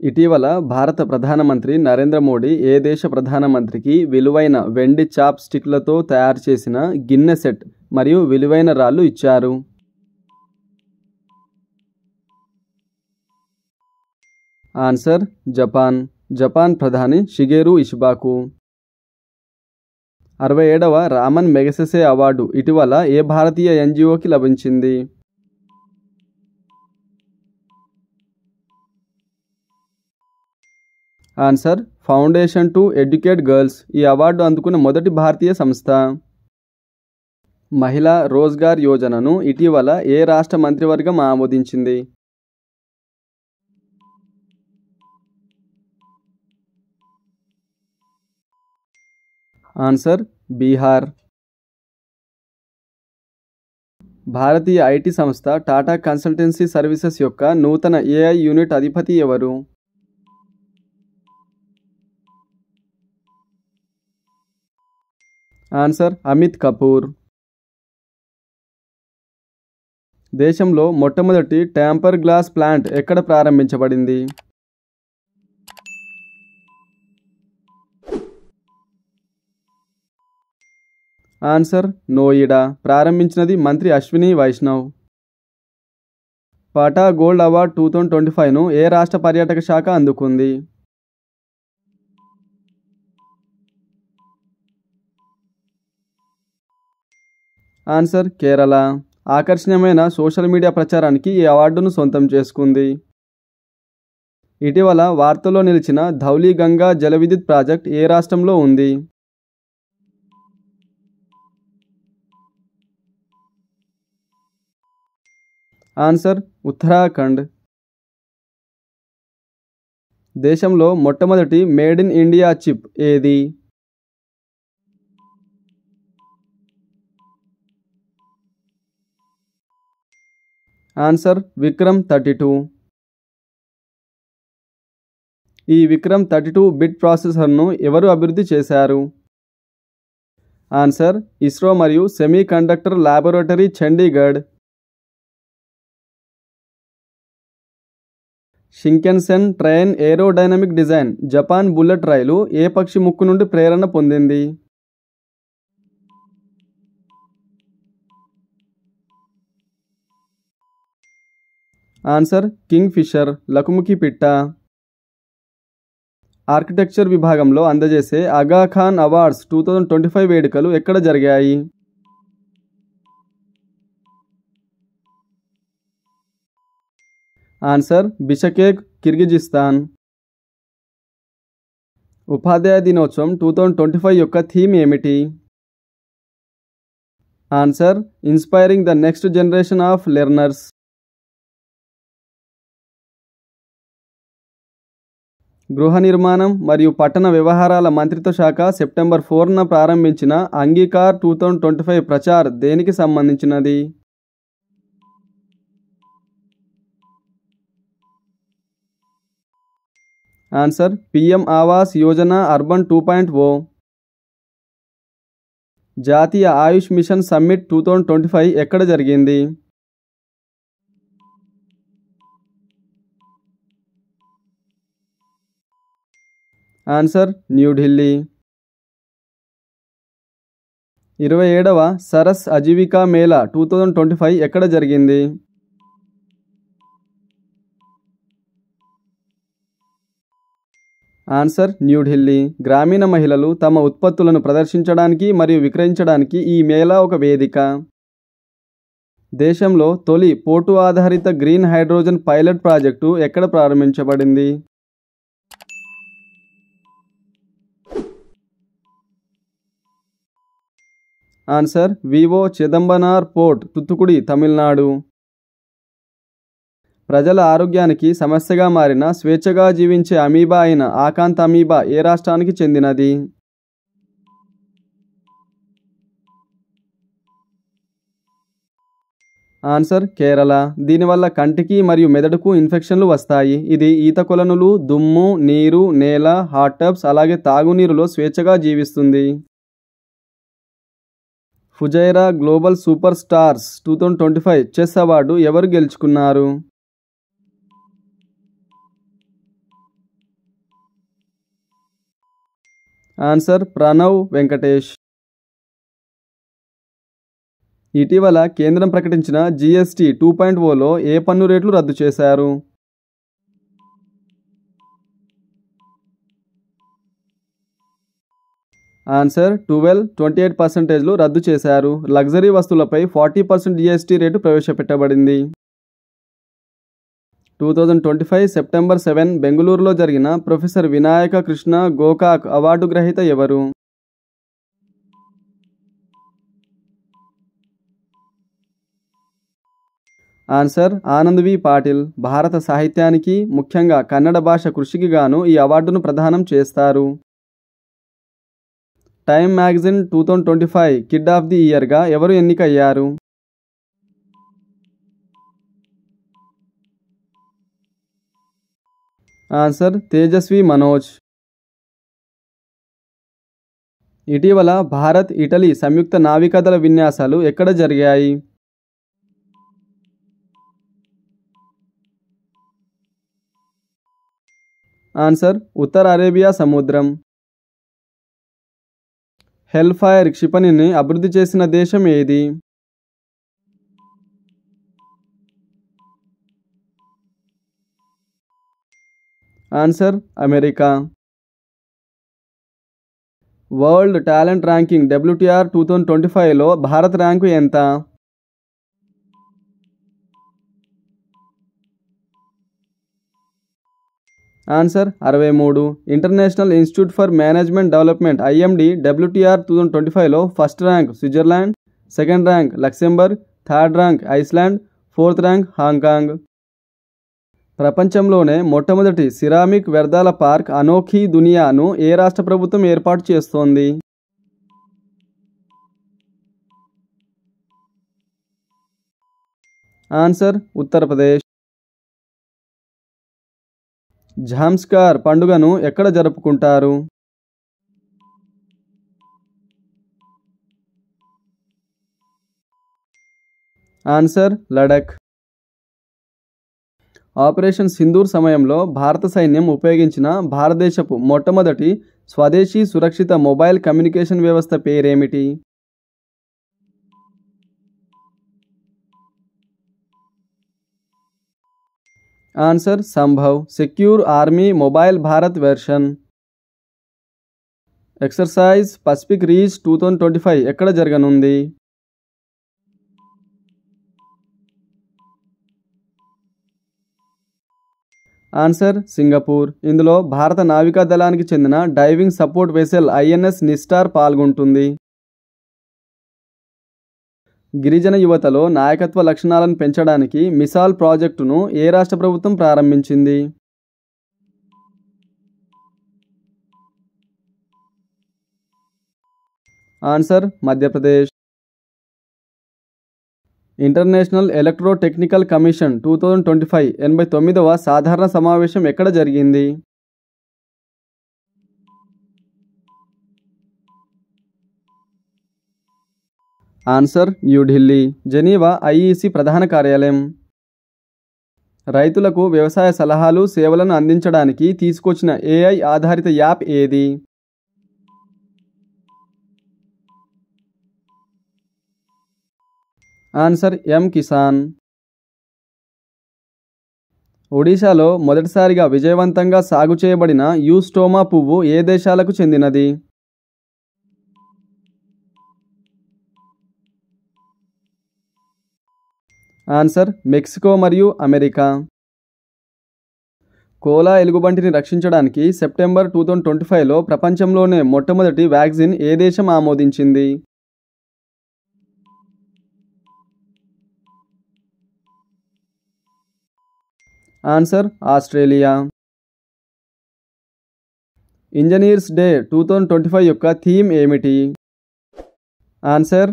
ఇటీవల భారత ప్రధానమంత్రి నరేంద్ర మోడీ ఏ దేశ ప్రధానమంత్రికి విలువైన వెండి చాప్ స్టిక్లతో తయారు చేసిన గిన్నె సెట్ మరియు విలువైన రాళ్ళు ఇచ్చారు? Answer Japan. జపాన్ ప్రధాని షిగెరు ఇషిబాకు. 67వ రామన్ మెగసెసే అవార్డు ఇటీవల ఏ భారతీయ ఎన్జిఓకి లభించింది? Answer foundation to educate girls. ఈ అవార్డు అందుకున్న మొదటి భారతీయ సంస్థ. మహిళా రోజ్గార్ యోజనను ఇటీవల ఏ రాష్ట్ర మంత్రివర్గం ఆమోదించింది? ఆన్సర్ బీహార్. భారతీయ ఐటీ సంస్థ టాటా కన్సల్టెన్సీ సర్వీసెస్ యొక్క నూతన ఏఐ యూనిట్ అధిపతి ఎవరు? ఆన్సర్ అమిత్ కపూర్. దేశంలో మొట్టమొదటి ట్యాంపర్ గ్లాస్ ప్లాంట్ ఎక్కడ ప్రారంభించబడింది? ఆన్సర్ నోయిడా. ప్రారంభించినది మంత్రి అశ్విని వైష్ణవ్. పాటా గోల్డ్ అవార్డ్ 2025ను ఏ రాష్ట్ర పర్యాటక శాఖ అందుకుంది? ఆన్సర్ కేరళ. ఆకర్షణీయమైన సోషల్ మీడియా ప్రచారానికి ఈ అవార్డును సొంతం చేసుకుంది. ఇటీవల వార్తల్లో నిలిచిన ధౌలీగంగా జల విద్యుత్ ప్రాజెక్ట్ ఏ రాష్ట్రంలో ఉంది? ఆన్సర్ ఉత్తరాఖండ్. దేశంలో మొట్టమొదటి మేడ్ ఇన్ ఇండియా చిప్ ఏది? ఆన్సర్ విక్రమ్-32. ఈ విక్రమ్-32 బిట్ ప్రాసెసర్ను ఎవరు అభివృద్ధి చేశారు? ఆన్సర్ ఇస్రో మరియు semi conductor laboratory Chandigarh. Shinkansen train aerodynamic design Japan bullet రైలు ఏ పక్షి ముక్కు నుండి ప్రేరణ పొందింది? ఆన్సర్ కింగ్ ఫిషర్ లకుముకి పిట్ట. ఆర్కిటెక్చర్ విభాగంలో అందజేసే ఆగా ఖాన్ అవార్డ్స్ 2025 వేడుకలు ఎక్కడ జరిగాయి? ఆన్సర్ బిషకేక్ కిర్గిజిస్తాన్. ఉపాధ్యాయ దినోత్సవం 2025 యొక్క థీమ్ ఏమిటి? Answer inspiring the next generation of learners. గృహ నిర్మాణం మరియు పట్టణ వ్యవహారాల మంత్రిత్వ శాఖ సెప్టెంబర్ 4న ప్రారంభించిన అంగీకార్ 2025 ప్రచార్ దేనికి సంబంధించినది? Answer PM Awas Yojana urban 2.0. జాతీయ ఆయుష్ మిషన్ సమ్మిట్ 2025 ఎక్కడ జరిగింది? ఆన్సర్ న్యూఢిల్లీ. 27వ సరస్ అజీవికా మేళా 2025 ఎక్కడ జరిగింది? ఆన్సర్ న్యూఢిల్లీ. గ్రామీణ మహిళలు తమ ఉత్పత్తులను ప్రదర్శించడానికి మరియు విక్రయించడానికి ఈ మేళా ఒక వేదిక. దేశంలో తొలి పోర్టు ఆధారిత గ్రీన్ హైడ్రోజన్ పైలట్ ప్రాజెక్టు ఎక్కడ ప్రారంభించబడింది? Answer VO Chidambaranar port Thoothukudi Tamil Nadu. ప్రజల ఆరోగ్యానికి సమస్యగా మారిన స్వేచ్ఛగా జీవించే అమీబా అయిన ఆకాంత్ అమీబా ఏ రాష్ట్రానికి చెందినది? ఆన్సర్ కేరళ. దీనివల్ల కంటికి మరియు మెదడుకు ఇన్ఫెక్షన్లు వస్తాయి. ఇది ఈత కొలనులు, దుమ్ము, నీరు, నేల, హాట్ టబ్స్ అలాగే తాగునీరులో స్వేచ్ఛగా జీవిస్తుంది. Fujairah global super stars 2025 chess award ఎవరు గెలుచుకున్నారు? ఆన్సర్ ప్రణవ్ వెంకటేష్. ఇటీవల కేంద్రం ప్రకటించిన GST 2.0లో ఏ పన్ను రేట్లు రద్దు చేశారు? ఆన్సర్ 28% రద్దు చేశారు. లగ్జరీ వస్తువులపై 40% GST రేటు ప్రవేశపెట్టబడింది. 2025 సెప్టెంబర్ 7 బెంగళూరులో జరిగిన ప్రొఫెసర్ వినాయక కృష్ణ గోకాక్ అవార్డు గ్రహీత ఎవరు? ఆన్సర్ ఆనంద్ వి పాటిల్. భారత సాహిత్యానికి, ముఖ్యంగా కన్నడ భాష కృషికి గాను ఈ అవార్డును ప్రదానం చేస్తారు. Time magazine 2025 kid of the ఇయర్గా ఎవరు ఎన్నికయ్యారు? ఆన్సర్ తేజస్వి మనోజ్. ఇటీవల భారత్, ఇటలీ సంయుక్త నావికాదళ విన్యాసాలు ఎక్కడ జరిగాయి? ఆన్సర్ ఉత్తర అరేబియా సముద్రం. హెల్ ఫైర్ క్షిపణిని అభివృద్ధి చేసిన దేశం ఏది? Answer America. World talent ranking WTR 2025లో భారత్ ర్యాంకు ఎంత? Answer 63. International institute for management development IMD WTR 2025లో first rank Switzerland, second rank Luxembourg, third rank Iceland, fourth rank Hong Kong. ప్రపంచంలోనే మొట్టమొదటి సిరామిక్ వ్యర్థాల పార్క్ అనోఖీ దునియాను ఏ రాష్ట్ర ప్రభుత్వం ఏర్పాటు చేస్తోంది? ఆన్సర్ ఉత్తరప్రదేశ్. జామ్స్కార్ పండుగను ఎక్కడ జరుపుకుంటారు? ఆన్సర్ లడఖ్. ఆపరేషన్ సింధూర్ సమయంలో భారత సైన్యం ఉపయోగించిన భారతదేశపు మొట్టమొదటి స్వదేశీ సురక్షిత మొబైల్ కమ్యూనికేషన్ వ్యవస్థ పేరేమిటి? Answer Sambhav secure army mobile Bharat version. Exercise Pacific reach 2025 ఎక్కడ జరగనుంది? Answer Singapore. ఇందులో భారత నావికా దళానికి చెందిన diving support vessel INS Nistar పాల్గొంటుంది. గిరిజన యువతలో నాయకత్వ లక్షణాలను పెంచడానికి మిసాల్ ప్రాజెక్టును ఏ రాష్ట్ర ప్రభుత్వం ప్రారంభించింది? Answer Madhya Pradesh. International electro technical commission 2025 89వ సాధారణ సమావేశం ఎక్కడ జరిగింది? ఆన్సర్ న్యూఢిల్లీ. జెనీవా IEC ప్రధాన కార్యాలయం. రైతులకు వ్యవసాయ సలహాలు, సేవలను అందించడానికి తీసుకొచ్చిన AI ఆధారిత యాప్ ఏది? ఆన్సర్ M-కిసాన్. ఒడిశాలో మొదటిసారిగా విజయవంతంగా సాగు చేయబడిన యూస్టోమా పువ్వు ఏ దేశాలకు చెందినది? ఆన్సర్ మెక్సికో మరియు అమెరికా. కోలా ఎలుగుబంటిని రక్షించడానికి సెప్టెంబర్ 2025లో ప్రపంచంలోనే మొట్టమొదటి వ్యాక్సిన్ ఏ దేశం ఆమోదించింది? Answer Australia. ఇంజనీర్స్ డే 2025 యొక్క థీమ్ ఏమిటి? Answer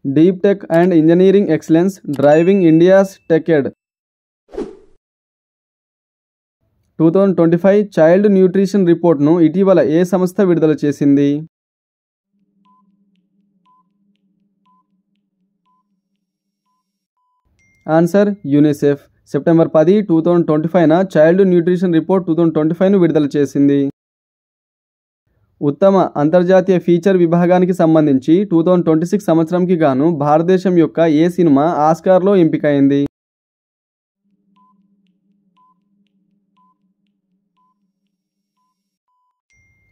deep tech and engineering excellence driving India's techade. 2025 child nutrition రిపోర్ట్ను ఇటీవల ఏ సంస్థ విడుదల చేసింది? Answer UNICEF. సెప్టెంబర్ 10, 2025న చైల్డ్ న్యూట్రిషన్ రిపోర్ట్ 2025ను విడుదల చేసింది. ఉత్తమ అంతర్జాతీయ ఫీచర్ విభాగానికి సంబంధించి 2026 సంవత్సరంకి గాను భారతదేశం యొక్క ఏ సినిమా ఆస్కార్లో ఎంపికైంది?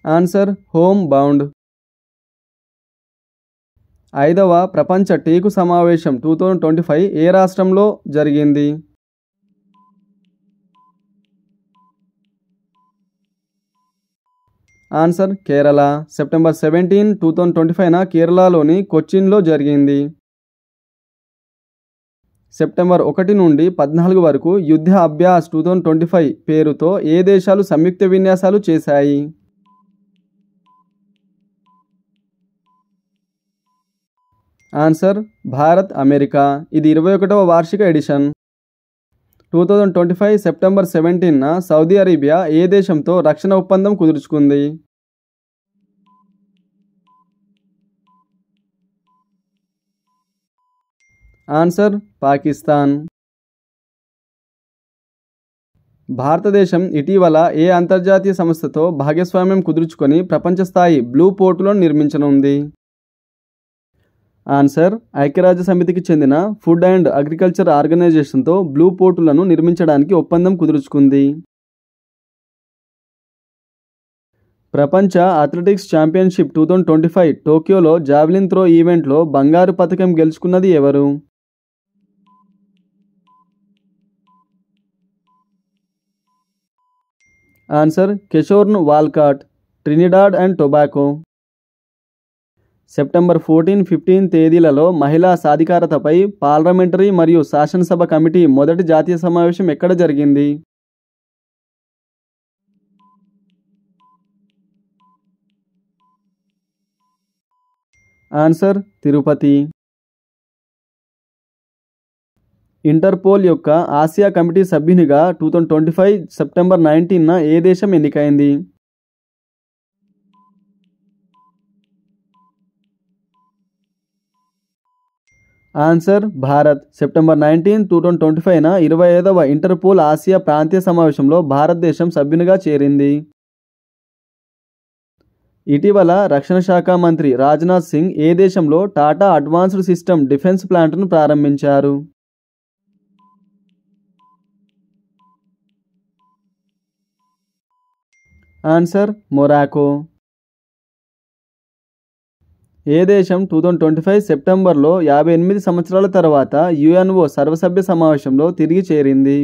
Answer home bound. 5వ ప్రపంచ టేకు సమావేశం 2025 ఏ రాష్ట్రంలో జరిగింది? ఆన్సర్ కేరళ. సెప్టెంబర్ 17, 2025 కేరళలోని కొచ్చిన్లో జరిగింది. సెప్టెంబర్ 1 నుండి 14 వరకు యుద్ధ అభ్యాస్ 2025 పేరుతో ఏ దేశాలు సంయుక్త విన్యాసాలు చేశాయి? Answer Bharat, America. ఇది 21వ వార్షిక ఎడిషన్. 2025 సెప్టెంబర్ 17న సౌదీ అరేబియా ఏ దేశంతో రక్షణ ఒప్పందం కుదుర్చుకుంది? ఆన్సర్ పాకిస్తాన్. భారతదేశం ఇటీవల ఏ అంతర్జాతీయ సంస్థతో భాగస్వామ్యం కుదుర్చుకొని ప్రపంచ స్థాయి బ్లూ పోర్టులను నిర్మించనుంది? ఆన్సర్ ఐక్యరాజ్య సమితికి చెందిన ఫుడ్ అండ్ అగ్రికల్చర్ ఆర్గనైజేషన్తో బ్లూ పోర్టులను నిర్మించడానికి ఒప్పందం కుదుర్చుకుంది. ప్రపంచ అథ్లెటిక్స్ ఛాంపియన్షిప్ 2025 టోక్యోలో జావెలిన్ త్రో ఈవెంట్లో బంగారు పతకం గెలుచుకున్నది ఎవరు? Answer Keshorn Walcott, Trinidad and Tobago. September 14, 15 తేదీలలో మహిళా సాధికారతపై పార్లమెంటరీ మరియు శాసనసభ కమిటీ మొదటి జాతీయ సమావేశం ఎక్కడ జరిగింది? ఆన్సర్ తిరుపతి. ఇంటర్పోల్ యొక్క ఆసియా కమిటీ సభ్యునిగా 2025 సెప్టెంబర్ 19న ఏ దేశం ఎన్నికైంది? ఆన్సర్ భారత్. సెప్టెంబర్ 19, 2025న 25వ ఇంటర్పోల్ ఆసియా ప్రాంతీయ సమావేశంలో భారతదేశం సభ్యునిగా చేరింది. ఇటీవల రక్షణ శాఖ మంత్రి రాజ్నాథ్ సింగ్ ఏ దేశంలో టాటా అడ్వాన్స్డ్ సిస్టమ్ డిఫెన్స్ ప్లాంట్ను ప్రారంభించారు? Answer Morocco. ఏ దేశం 2025 సెప్టెంబర్లో 58 సంవత్సరాల తర్వాత యుఎన్ఓ సర్వసభ్య సమావేశంలో తిరిగి చేరింది?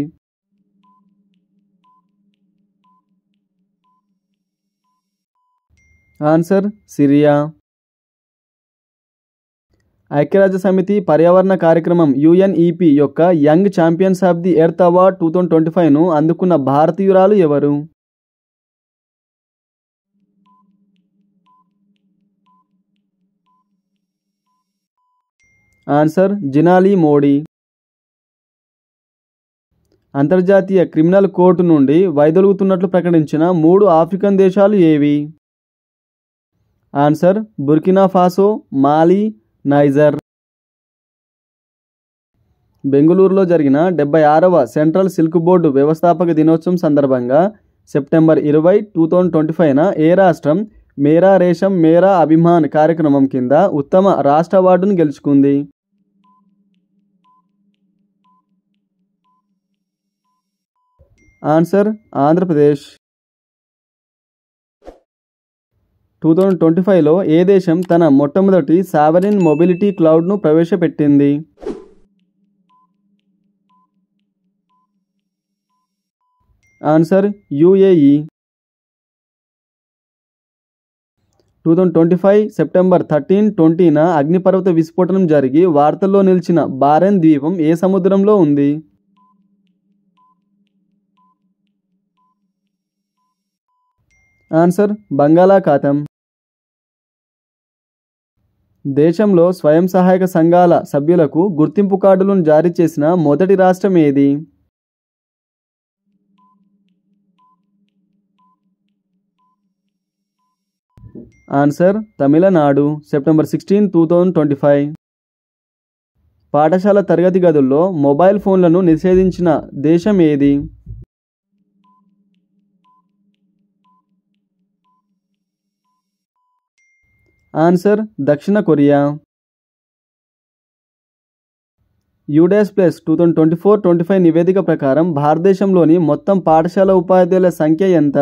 Answer Syria. ఐక్యరాజ్య సమితి పర్యావరణ కార్యక్రమం యుఎన్ఈపి యొక్క young champions of the earth award 2025ను అందుకున్న భారతీయురాలు ఎవరు? ఆన్సర్ జినాలి మోడీ. అంతర్జాతీయ క్రిమినల్ కోర్టు నుండి వైదొలుగుతున్నట్లు ప్రకటించిన 3 ఆఫ్రికన్ దేశాలు ఏవి? ఆన్సర్ బుర్కినా ఫాసో, మాలి, నైజర్. బెంగళూరులో జరిగిన 76వ సెంట్రల్ సిల్క్ బోర్డు వ్యవస్థాపక దినోత్సవం సందర్భంగా సెప్టెంబర్ 20, 2025న ఏ రాష్ట్రం మేరా రేషం మేరా అభిమాన్ కార్యక్రమం కింద ఉత్తమ రాష్ట్ర అవార్డును గెలుచుకుంది? ఆన్సర్ ఆంధ్రప్రదేశ్. 2025లో ఏ దేశం తన మొట్టమొదటి సావరిన్ మొబిలిటీ క్లౌడ్ను ప్రవేశపెట్టింది? Answer UAE. 2025 సెప్టెంబర్ 13, 20న అగ్నిపర్వత విస్ఫోటనం జరిగి వార్తల్లో నిలిచిన బారెన్ ద్వీపం ఏ సముద్రంలో ఉంది? ఆన్సర్ బంగాళాఖాతం. దేశంలో స్వయం సహాయక సంఘాల సభ్యులకు గుర్తింపు కార్డులను జారీ చేసిన మొదటి రాష్ట్రం ఏది? ఆన్సర్ తమిళనాడు. సెప్టెంబర్ 16, 2025. పాఠశాల తరగతి గదుల్లో మొబైల్ ఫోన్లను నిషేధించిన దేశం ఏది? ఆన్సర్ దక్షిణ కొరియా. యుడాస్ ప్లస్ 2024-25 నివేదిక ప్రకారం భారతదేశంలోని మొత్తం పాఠశాల ఉపాధ్యాయుల సంఖ్య ఎంత?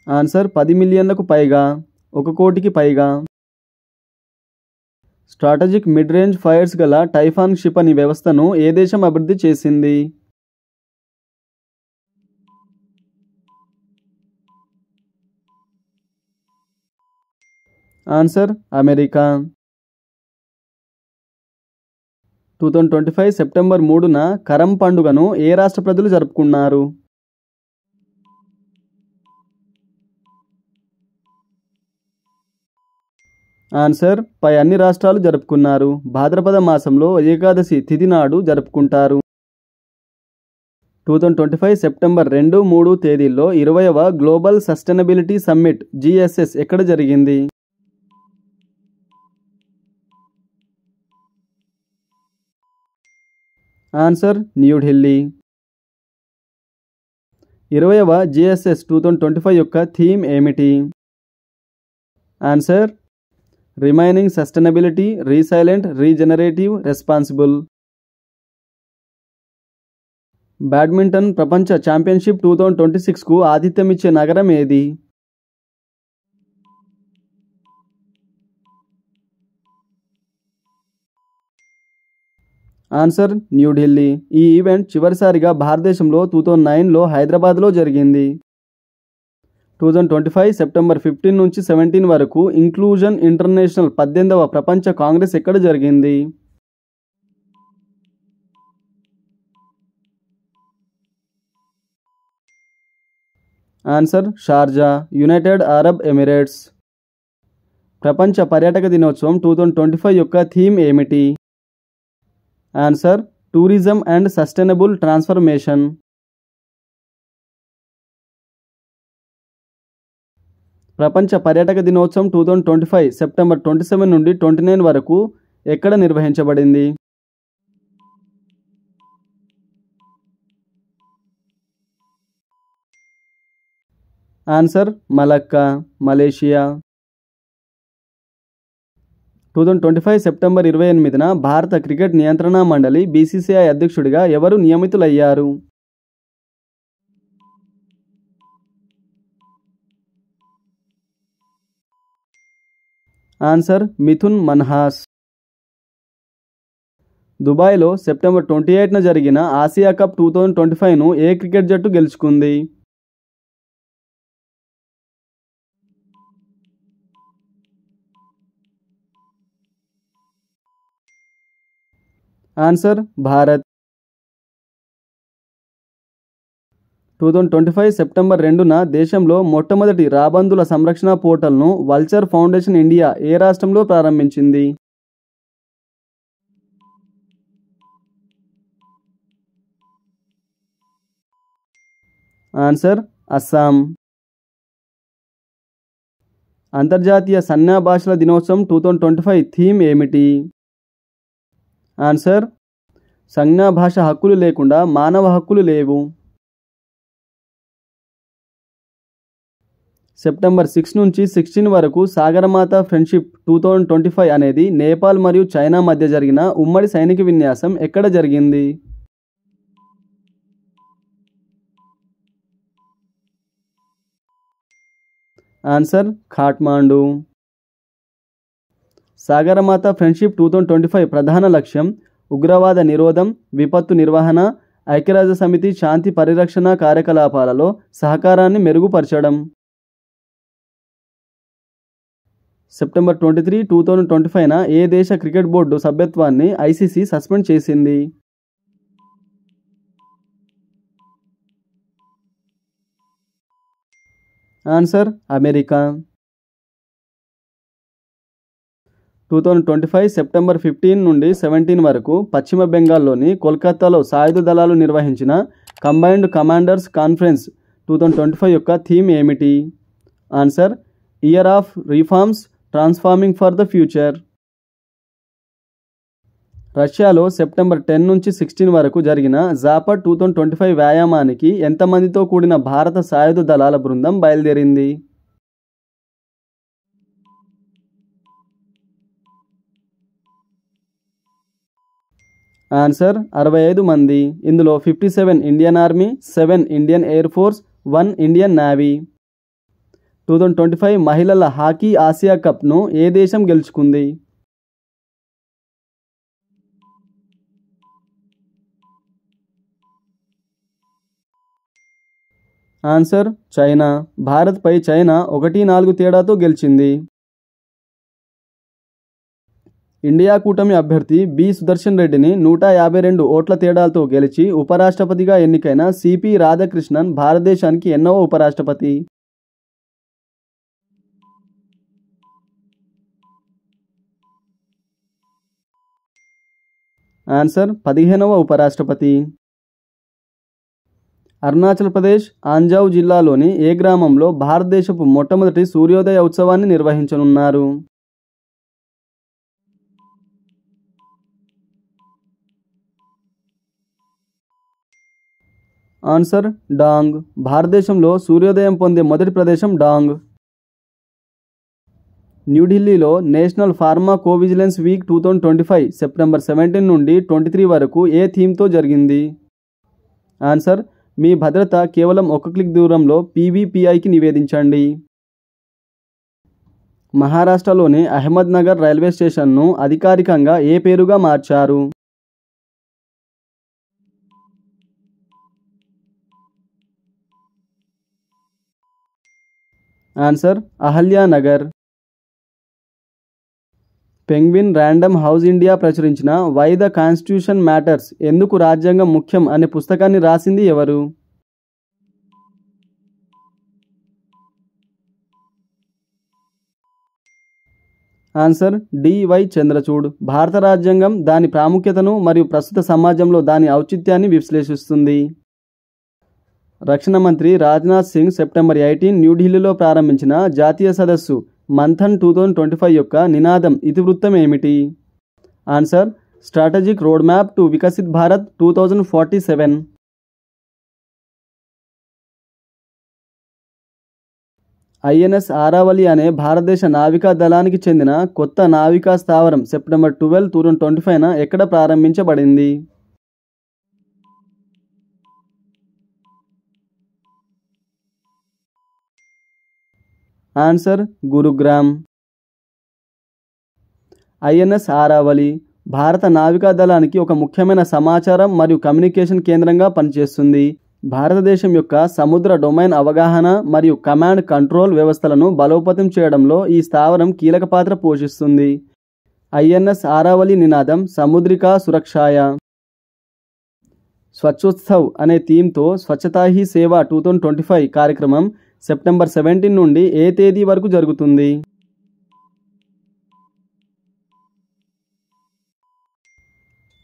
ఆన్సర్ 10 మిలియన్లకు పైగా, 1 కోటికి పైగా. స్ట్రాటజిక్ మిడ్ రేంజ్ ఫైర్స్ గల టైఫాన్ క్షిపణి వ్యవస్థను ఏ దేశం అభివృద్ధి చేసింది? Answer America. 2025 సెప్టెంబర్ 3న కరం పండుగను ఏ రాష్ట్ర ప్రజలు జరుపుకున్నారు? ఆన్సర్ పై అన్ని రాష్ట్రాలు జరుపుకున్నారు. భాద్రపద మాసంలో ఏకాదశి తిథి నాడు జరుపుకుంటారు. 2025 సెప్టెంబర్ 2, 3 తేదీల్లో 20వ గ్లోబల్ సస్టైనబిలిటీ సమ్మిట్ GSS ఎక్కడ జరిగింది? ఆన్సర్ న్యూఢిల్లీ. 20వ GSS 2025 యొక్క థీమ్ ఏమిటి? Answer remaining sustainability, resilient, regenerative, responsible. Badminton ప్రపంచ ఛాంపియన్షిప్ 2026కు ఆతిథ్యమిచ్చే నగరం ఏది? ఆన్సర్ న్యూఢిల్లీ. ఈ ఈవెంట్ చివరిసారిగా భారతదేశంలో 2009లో హైదరాబాద్లో జరిగింది. 2025 సెప్టెంబర్ 15 నుంచి 17 వరకు ఇంక్లూజన్ ఇంటర్నేషనల్ 18వ ప్రపంచ కాంగ్రెస్ ఎక్కడ జరిగింది? Answer Sharjah, United Arab Emirates. ప్రపంచ పర్యాటక దినోత్సవం 2025 యొక్క థీమ్ ఏమిటి? Answer tourism and sustainable transformation. ప్రపంచ పర్యాటక దినోత్సవం 2025 సెప్టెంబర్ 27 నుండి 29 వరకు ఎక్కడ నిర్వహించబడింది? Answer Malacca, Malaysia. 2025 సెప్టెంబర్ 28న భారత క్రికెట్ నియంత్రణ మండలి BCCI అధ్యక్షుడిగా ఎవరు నియమితులయ్యారు? ఆన్సర్ మిథున్ మన్హాస్. దుబాయ్లో సెప్టెంబర్ 28న జరిగిన ఆసియా కప్ 2025ను ఏ క్రికెట్ జట్టు గెలుచుకుంది? ఆన్సర్ భారత్. 2025 సెప్టెంబర్ 2న దేశంలో మొట్టమొదటి రాబందుల సంరక్షణ పోర్టల్ను వల్చర్ ఫౌండేషన్ ఇండియా ఏ రాష్ట్రంలో ప్రారంభించింది? ఆన్సర్ అస్సాం. అంతర్జాతీయ సంజ్ఞా భాషల దినోత్సవం 2025 థీమ్ ఏమిటి? ఆన్సర్ సంజ్ఞా భాష హక్కులు లేకుండా మానవ హక్కులు లేవు. సెప్టెంబర్ 6 నుంచి 16 వరకు సాగరమాత ఫ్రెండ్షిప్ 2025 అనేది నేపాల్ మరియు చైనా మధ్య జరిగిన ఉమ్మడి సైనిక విన్యాసం ఎక్కడ జరిగింది? ఆన్సర్ ఖాట్మాండు. సాగరమాత ఫ్రెండ్షిప్ 2025 ప్రధాన లక్ష్యం ఉగ్రవాద నిరోధం, విపత్తు నిర్వహణ, ఐక్యరాజ్య సమితి శాంతి పరిరక్షణ కార్యకలాపాలలో సహకారాన్ని మెరుగుపరచడం. సెప్టెంబర్ 23, 2025న ఏ దేశ క్రికెట్ బోర్డు సభ్యత్వాన్ని ICC సస్పెండ్ చేసింది? Answer America. 2025 సెప్టెంబర్ 15 నుండి 17 వరకు పశ్చిమ బెంగాల్లోని కోల్కతాలో సాయుధ దళాలు నిర్వహించిన కంబైన్డ్ కమాండర్స్ కాన్ఫరెన్స్ 2025 యొక్క థీమ్ ఏమిటి? Answer here of reforms transforming for the future. రష్యాలో సెప్టెంబర్ 10 నుంచి 16 వరకు జరిగిన జాపడ్ 2025 వ్యాయామానికి ఎంతమందితో కూడిన భారత సాయుధ దళాల బృందం బయలుదేరింది? ఆన్సర్ 65 మంది. ఇందులో 57 Indian army, 7 Indian air force, 1 Indian navy. 2025 మహిళల హాకీ ఆసియా కప్ను ఏ దేశం గెలుచుకుంది? Answer China. భారత్పై చైనా 1-4 తేడాతో గెలిచింది. ఇండియా కూటమి అభ్యర్థి బి సుదర్శన్ రెడ్డిని 152 ఓట్ల తేడాతో గెలిచి ఉపరాష్ట్రపతిగా ఎన్నికైన సిపి రాధాకృష్ణన్ భారతదేశానికి ఎన్నవ ఉపరాష్ట్రపతి? ఆన్సర్ 15వ ఉపరాష్ట్రపతి. అరుణాచల్ ప్రదేశ్ ఆంజావ్ జిల్లాలోని ఏ గ్రామంలో భారతదేశపు మొట్టమొదటి సూర్యోదయ ఉత్సవాన్ని నిర్వహించనున్నారు? Answer dong. భారతదేశంలో సూర్యోదయం పొందే మొదటి ప్రదేశం డాంగ్. న్యూఢిల్లీలో నేషనల్ ఫార్మా కోవిజిలెన్స్ వీక్ 2025 సెప్టెంబర్ 17 నుండి 23 వరకు ఏ థీమ్తో జరిగింది? ఆన్సర్ మీ భద్రత కేవలం 1 క్లిక్ దూరంలో పీవీపీఐకి నివేదించండి. మహారాష్ట్రలోని అహ్మద్ నగర్ రైల్వే స్టేషన్ను అధికారికంగా ఏ పేరుగా మార్చారు? Answer Ahilyanagar. Penguin random house India ప్రచురించిన వై ద కాన్స్టిట్యూషన్ మ్యాటర్స్ ఎందుకు రాజ్యాంగం ముఖ్యం అనే పుస్తకాన్ని రాసింది ఎవరు? Answer DY Chandrachud. భారత రాజ్యాంగం దాని ప్రాముఖ్యతను మరియు ప్రస్తుత సమాజంలో దాని ఔచిత్యాన్ని విశ్లేషిస్తుంది. రక్షణ మంత్రి రాజ్నాథ్ సింగ్ సెప్టెంబర్ 18 న్యూఢిల్లీలో ప్రారంభించిన జాతీయ సదస్సు మంథన్ 2025 యొక్క నినాదం ఇతివృత్తం ఏమిటి? Answer strategic road map to Viksit Bharat 2047. INS Aravali అనే భారతదేశ నావికా దళానికి చెందిన కొత్త నావికా స్థావరం సెప్టెంబర్ 12, 2025 ఎక్కడ ప్రారంభించబడింది? ఆన్సర్ గురుగ్రామ్. ఐఎన్ఎస్ ఆరావళి భారత నావికా దళానికి ఒక ముఖ్యమైన సమాచారం మరియు కమ్యూనికేషన్ కేంద్రంగా పనిచేస్తుంది. భారతదేశం యొక్క సముద్ర డొమైన్ అవగాహన మరియు కమాండ్ కంట్రోల్ వ్యవస్థలను బలోపేతం చేయడంలో ఈ స్థావరం కీలక పాత్ర పోషిస్తుంది. ఐఎన్ఎస్ ఆరావళి నినాదం సముద్రికా సురక్షాయ. స్వచ్ఛోత్సవ్ అనే థీమ్తో స్వచ్ఛతా హీ సేవ 2025 కార్యక్రమం సెప్టెంబర్ 17 నుండి ఏ తేదీ వరకు జరుగుతుంది?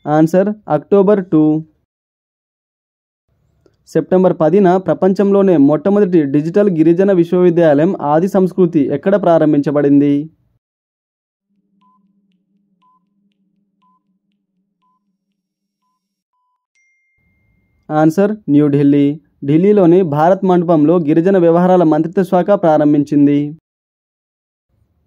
Answer October 2. సెప్టెంబర్ 10న ప్రపంచంలోనే మొట్టమొదటి డిజిటల్ గిరిజన విశ్వవిద్యాలయం ఆది సంస్కృతి ఎక్కడ ప్రారంభించబడింది? ఆన్సర్ న్యూఢిల్లీ. ఢిల్లీలోని భారత్ మండపంలో గిరిజన వ్యవహారాల మంత్రిత్వ శాఖ ప్రారంభించింది.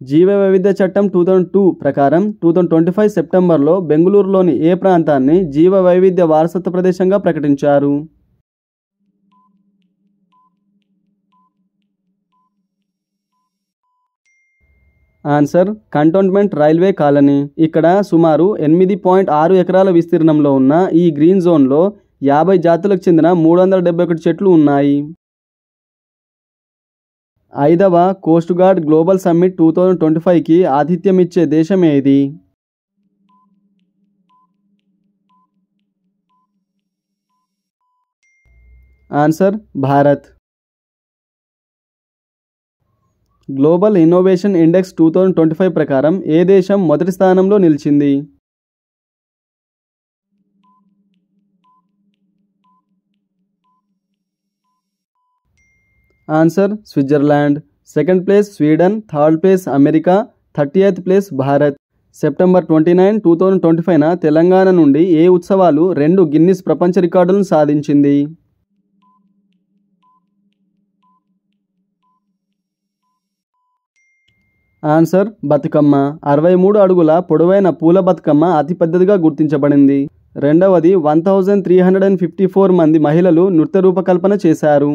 జీవ వైవిధ్య చట్టం 2002 ప్రకారం 2025 సెప్టెంబర్లో బెంగళూరులోని ఏ ప్రాంతాన్ని జీవ వైవిధ్య వారసత్వ ప్రదేశంగా ప్రకటించారు? Answer cantonment railway colony. ఇక్కడ సుమారు 8.6 ఎకరాల విస్తీర్ణంలో ఉన్న ఈ గ్రీన్ జోన్లో 50 జాతులకు చెందిన 371 చెట్లు ఉన్నాయి. 5వ కోస్ట్ గార్డ్ గ్లోబల్ సమ్మిట్ 2025కి ఆతిథ్యమిచ్చే దేశం ఏది? Answer Bharat. Global innovation index 2025 ప్రకారం ఏ దేశం మొదటి స్థానంలో నిలిచింది? Answer Switzerland. Second place Sweden, third place America, 30th place Bharat. September 29, 2025న తెలంగాణ నుండి ఏ ఉత్సవాలు 2 గిన్నిస్ ప్రపంచ రికార్డులను సాధించింది? ఆన్సర్ బతుకమ్మ. 63 అడుగుల పొడవైన పూల బతుకమ్మ అతిపెద్దదిగా గుర్తించబడింది. రెండవది 1354 మంది మహిళలు నృత్య రూపకల్పన చేశారు.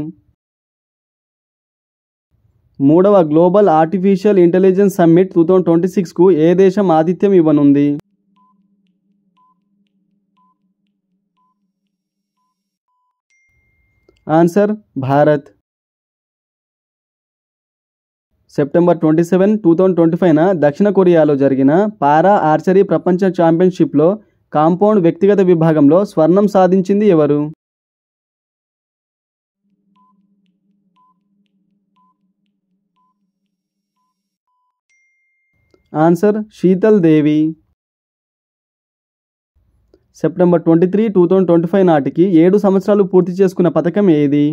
మూడవ గ్లోబల్ ఆర్టిఫిషియల్ ఇంటెలిజెన్స్ సమ్మిట్ 2026కు ఏ దేశం ఆతిథ్యం ఇవ్వనుంది? ఆన్సర్ భారత్. సెప్టెంబర్ 27, 2025న దక్షిణ కొరియాలో జరిగిన పారా ఆర్చరీ ప్రపంచ ఛాంపియన్షిప్లో కాంపౌండ్ వ్యక్తిగత విభాగంలో స్వర్ణం సాధించింది ఎవరు? ఆన్సర్ శీతల్ దేవి. సెప్టెంబర్ 23, 2025 నాటికి 7 సంవత్సరాలు పూర్తి చేసుకున్న పథకం ఏది?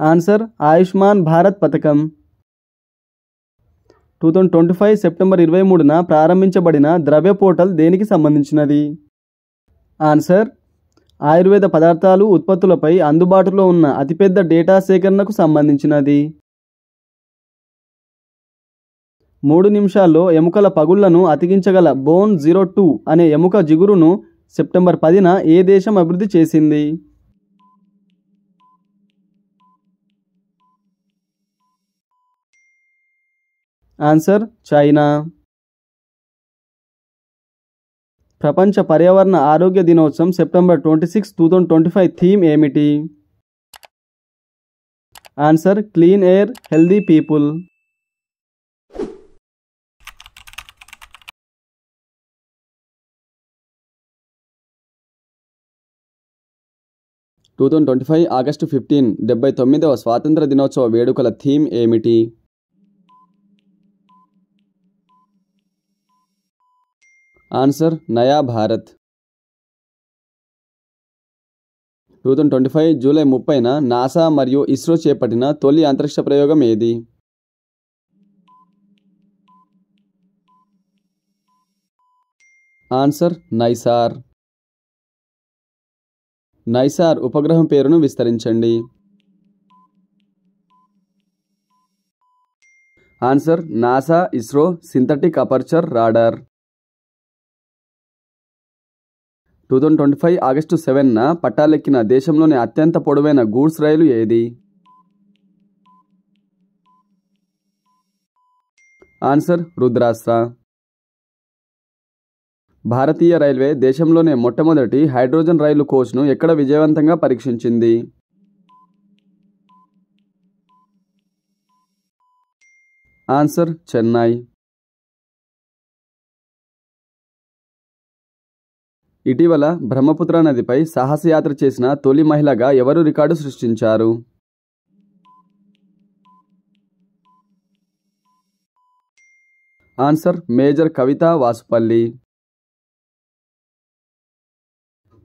ఆన్సర్ ఆయుష్మాన్ భారత్ పథకం. 2025 సెప్టెంబర్ 23న ప్రారంభించబడిన ద్రవ్య పోర్టల్ దేనికి సంబంధించినది? ఆన్సర్ ఆయుర్వేద పదార్థాలు ఉత్పత్తులపై అందుబాటులో ఉన్న అతిపెద్ద డేటా సేకరణకు సంబంధించినది. 3 నిమిషాల్లో ఎముకల పగుళ్లను అతికించగల బోన్ 02 అనే ఎముక జిగురును సెప్టెంబర్ 10న ఏ దేశం అభివృద్ధి చేసింది? Answer China. ప్రపంచ పర్యావరణ ఆరోగ్య దినోత్సవం సెప్టెంబర్ 26, 2025 థీమ్ ఏమిటి? Answer clean air healthy people. 2025 August 15 79వ స్వాతంత్ర దినోత్సవ వేడుకల థీమ్ ఏమిటి? ఆన్సర్ నయా భారత్. 2025 జూలై 30న నాసా మరియు ఇస్రో చేపట్టిన తొలి అంతరిక్ష ప్రయోగం ఏది? Answer NISAR. నైసార్ ఉపగ్రహం పేరును విస్తరించండి. Answer NASA ISRO synthetic aperture radar. 2025 August 7న పట్టాలెక్కిన దేశంలోని అత్యంత పొడవైన గూడ్స్ రైలు ఏది? ఆన్సర్ రుద్రాస్త్ర. భారతీయ రైల్వే దేశంలోనే మొట్టమొదటి హైడ్రోజన్ రైలు కోచ్ను ఎక్కడ విజయవంతంగా పరీక్షించింది? ఆన్సర్ చెన్నై. ఇటీవల బ్రహ్మపుత్ర నదిపై సాహసయాత్ర చేసిన తొలి మహిళగా ఎవరు రికార్డు సృష్టించారు? ఆన్సర్ మేజర్ కవిత వాసుపల్లి.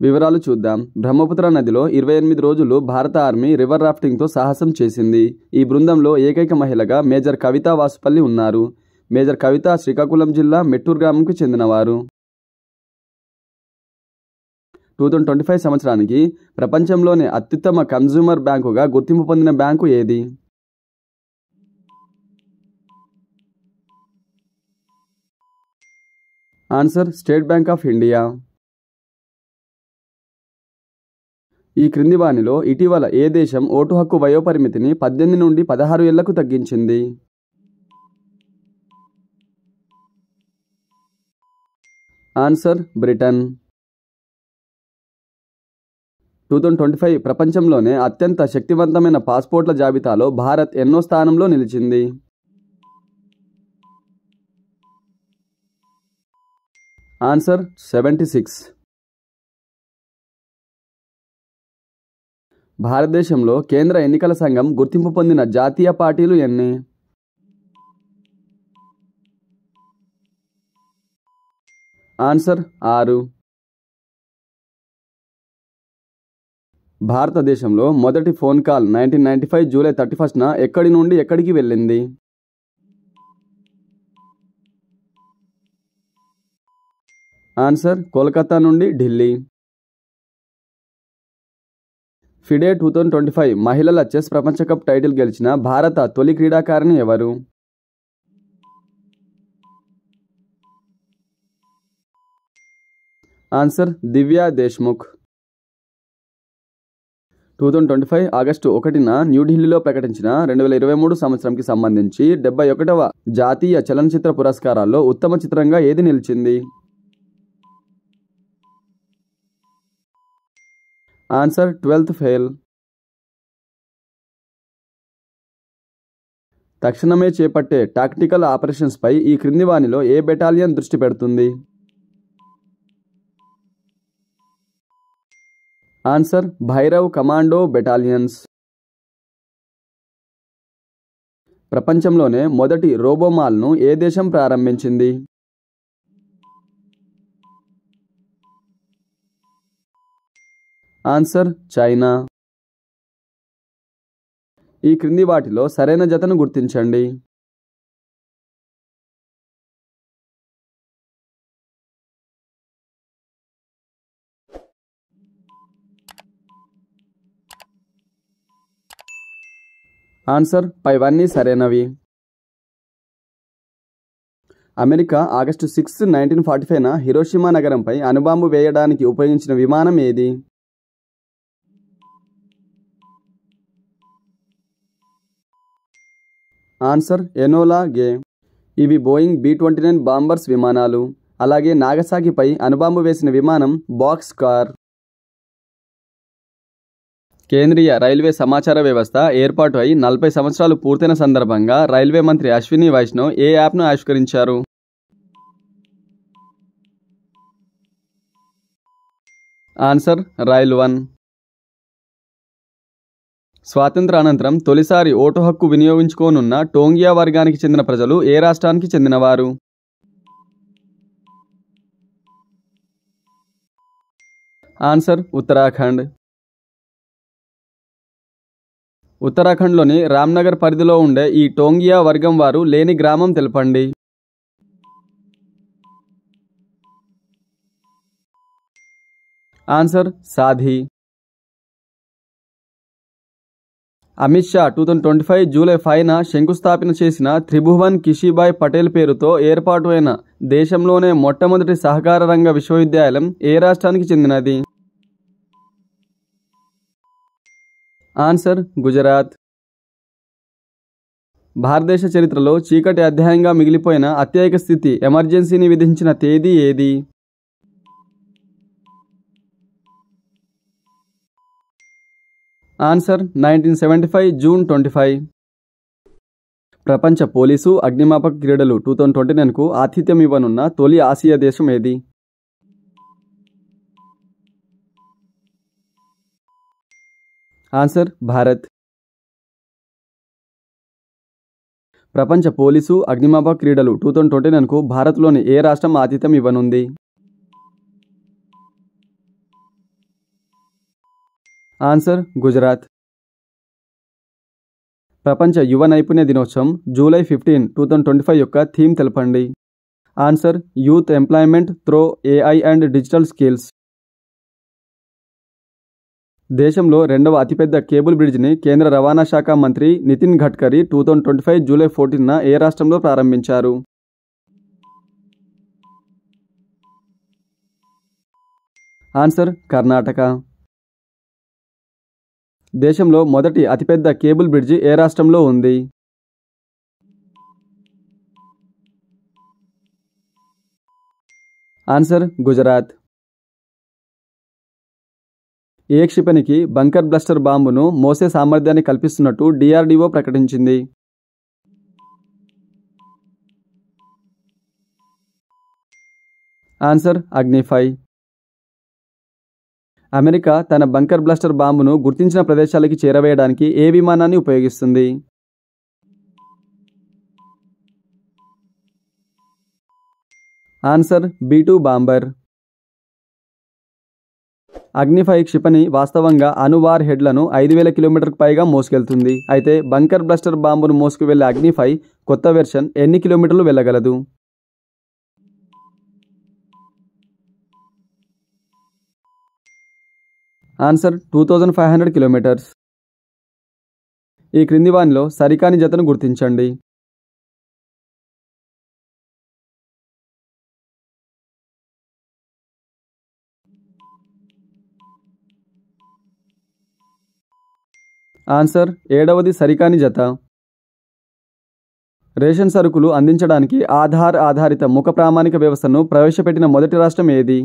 వివరాలు చూద్దాం. బ్రహ్మపుత్ర నదిలో 28 రోజులు భారత ఆర్మీ రివర్ రాఫ్టింగ్తో సాహసం చేసింది. ఈ బృందంలో ఏకైక మహిళగా మేజర్ కవిత వాసుపల్లి ఉన్నారు. మేజర్ కవిత శ్రీకాకుళం జిల్లా మెట్టూరు గ్రామంకు చెందినవారు. 2025 సంవత్సరానికి ప్రపంచంలోనే అత్యుత్తమ కన్జ్యూమర్ బ్యాంకుగా గుర్తింపు పొందిన బ్యాంకు ఏది? Answer state bank of India. ఈ క్రింది వానిలో ఇటీవల ఏ దేశం ఓటు హక్కు వయోపరిమితిని 18 నుండి 16 ఏళ్లకు తగ్గించింది? Answer Britain. 2025 ప్రపంచంలోనే అత్యంత శక్తివంతమైన పాస్పోర్ట్ల జాబితాలో భారత్ ఎన్నో స్థానంలో నిలిచింది? ఆన్సర్ 76. భారతదేశంలో కేంద్ర ఎన్నికల సంఘం గుర్తింపు పొందిన జాతీయ పార్టీలు ఎన్ని? ఆన్సర్ 6. భారతదేశంలో మొదటి ఫోన్ కాల్ 1995 జూలై 31న ఎక్కడి నుండి ఎక్కడికి వెళ్ళింది? ఆన్సర్ కోల్కతా నుండి ఢిల్లీ. ఫిడే 2025 మహిళల చెస్ ప్రపంచ కప్ టైటిల్ గెలిచిన భారత తొలి క్రీడాకారిణి ఎవరు? ఆన్సర్ దివ్యా దేశ్ముఖ్. 2025 ఆగస్టు 1న న్యూఢిల్లీలో ప్రకటించిన 2023 సంవత్సరంకి సంబంధించి 71వ జాతీయ చలనచిత్ర పురస్కారాల్లో ఉత్తమ చిత్రంగా ఏది నిలిచింది? Answer 12th fail. తక్షణమే చేపట్టే టాక్టికల్ ఆపరేషన్స్పై ఈ క్రింది వానిలో ఏ బెటాలియన్ దృష్టి పెడుతుంది? Answer Bhairav commando battalions. ప్రపంచంలోనే మొదటి రోబోమాల్ను ఏ దేశం ప్రారంభించింది? Answer China. ఈ క్రింది వాటిలో సరైన జతను గుర్తించండి. ఆన్సర్ పైవన్నీ సరైనవి. అమెరికా ఆగస్టు 6, 1945న హిరోషిమా నగరంపై అణుబాంబు వేయడానికి ఉపయోగించిన విమానం ఏది? ఆన్సర్ ఎనోలా గే. ఇవి బోయింగ్ B-29 బాంబర్స్ విమానాలు. అలాగే నాగసాకిపై అణుబాంబు వేసిన విమానం బాక్స్ కార్. కేంద్రీయ రైల్వే సమాచార వ్యవస్థ ఏర్పాటు అయి 40 సంవత్సరాలు పూర్తయిన సందర్భంగా రైల్వే మంత్రి అశ్విని వైష్ణవ్ ఏ యాప్ను ఆవిష్కరించారు? Answer rail one. స్వాతంత్ర అనంతరం తొలిసారి ఓటు హక్కు వినియోగించుకోనున్న టోంగియా వర్గానికి చెందిన ప్రజలు ఏ రాష్ట్రానికి చెందినవారు? ఆన్సర్ ఉత్తరాఖండ్. ఉత్తరాఖండ్లోని రామ్నగర్ పరిధిలో ఉండే ఈ టోంగియా వర్గం వారు లేని గ్రామం తెలపండి. ఆన్సర్ సాధి. అమిత్ షా 2025 జూలై 5న శంకుస్థాపన చేసిన త్రిభువన్ కిషిభాయ్ పటేల్ పేరుతో ఏర్పాటు అయిన దేశంలోనే మొట్టమొదటి సహకార రంగ విశ్వవిద్యాలయం ఏ రాష్ట్రానికి చెందినది? ఆన్సర్ గుజరాత్. భారతదేశ చరిత్రలో చీకటి అధ్యాయంగా మిగిలిపోయిన అత్యయిక స్థితి ఎమర్జెన్సీని విధించిన తేదీ ఏది? Answer 1975 June 25. ప్రపంచ పోలీసు అగ్నిమాపక క్రీడలు 2029కు ఆతిథ్యం ఇవ్వనున్న తొలి ఆసియా దేశం ఏది? ఆన్సర్ భారత్. ప్రపంచ పోలీసు అగ్నిమాపక క్రీడలు 2029కు భారత్లోని ఏ రాష్ట్రం ఆతిథ్యం ఇవ్వనుంది? ఆన్సర్ గుజరాత్. ప్రపంచ యువ నైపుణ్య దినోత్సవం జూలై 15, 2025 యొక్క థీమ్ తెలపండి. Answer youth employment throw AI and digital skills. దేశంలో రెండవ అతిపెద్ద కేబుల్ బ్రిడ్జిని కేంద్ర రవాణా శాఖ మంత్రి నితిన్ గడ్కరీ 2025 జూలై 14న ఏ రాష్ట్రంలో ప్రారంభించారు? ఆన్సర్ కర్ణాటక. దేశంలో మొదటి అతిపెద్ద కేబుల్ బ్రిడ్జి ఏ రాష్ట్రంలో ఉంది? ఆన్సర్ గుజరాత్. ఏ క్షిపణికి బంకర్ బ్లాస్టర్ బాంబును మోసే సామర్థ్యాన్ని కల్పిస్తున్నట్టు DRDO ప్రకటించింది? ఆన్సర్ అగ్ని-5. అమెరికా తన బంకర్ బ్లాస్టర్ బాంబును గుర్తించిన ప్రదేశాలకి చేరవేయడానికి ఏ విమానాన్ని ఉపయోగిస్తుంది? Answer B-2 bomber. అగ్ని-5 క్షిపణి వాస్తవంగా అణు-వార్ హెడ్లను 5,000 కిలోమీటర్లకు పైగా మోసుకెళ్తుంది. అయితే బంకర్ బ్లస్టర్ బాంబును మోసుకు వెళ్లే అగ్ని-5 కొత్త వెర్షన్ ఎన్ని కిలోమీటర్లు వెళ్ళగలదు? Answer 2500 kilometres. ఈ క్రింది వానిలో సరికాని జతను గుర్తించండి. ఆన్సర్ 7వది సరికాని జత. రేషన్ సరుకులు అందించడానికి ఆధార్ ఆధారిత ముఖ ప్రామాణిక వ్యవస్థను ప్రవేశపెట్టిన మొదటి రాష్ట్రం ఏది?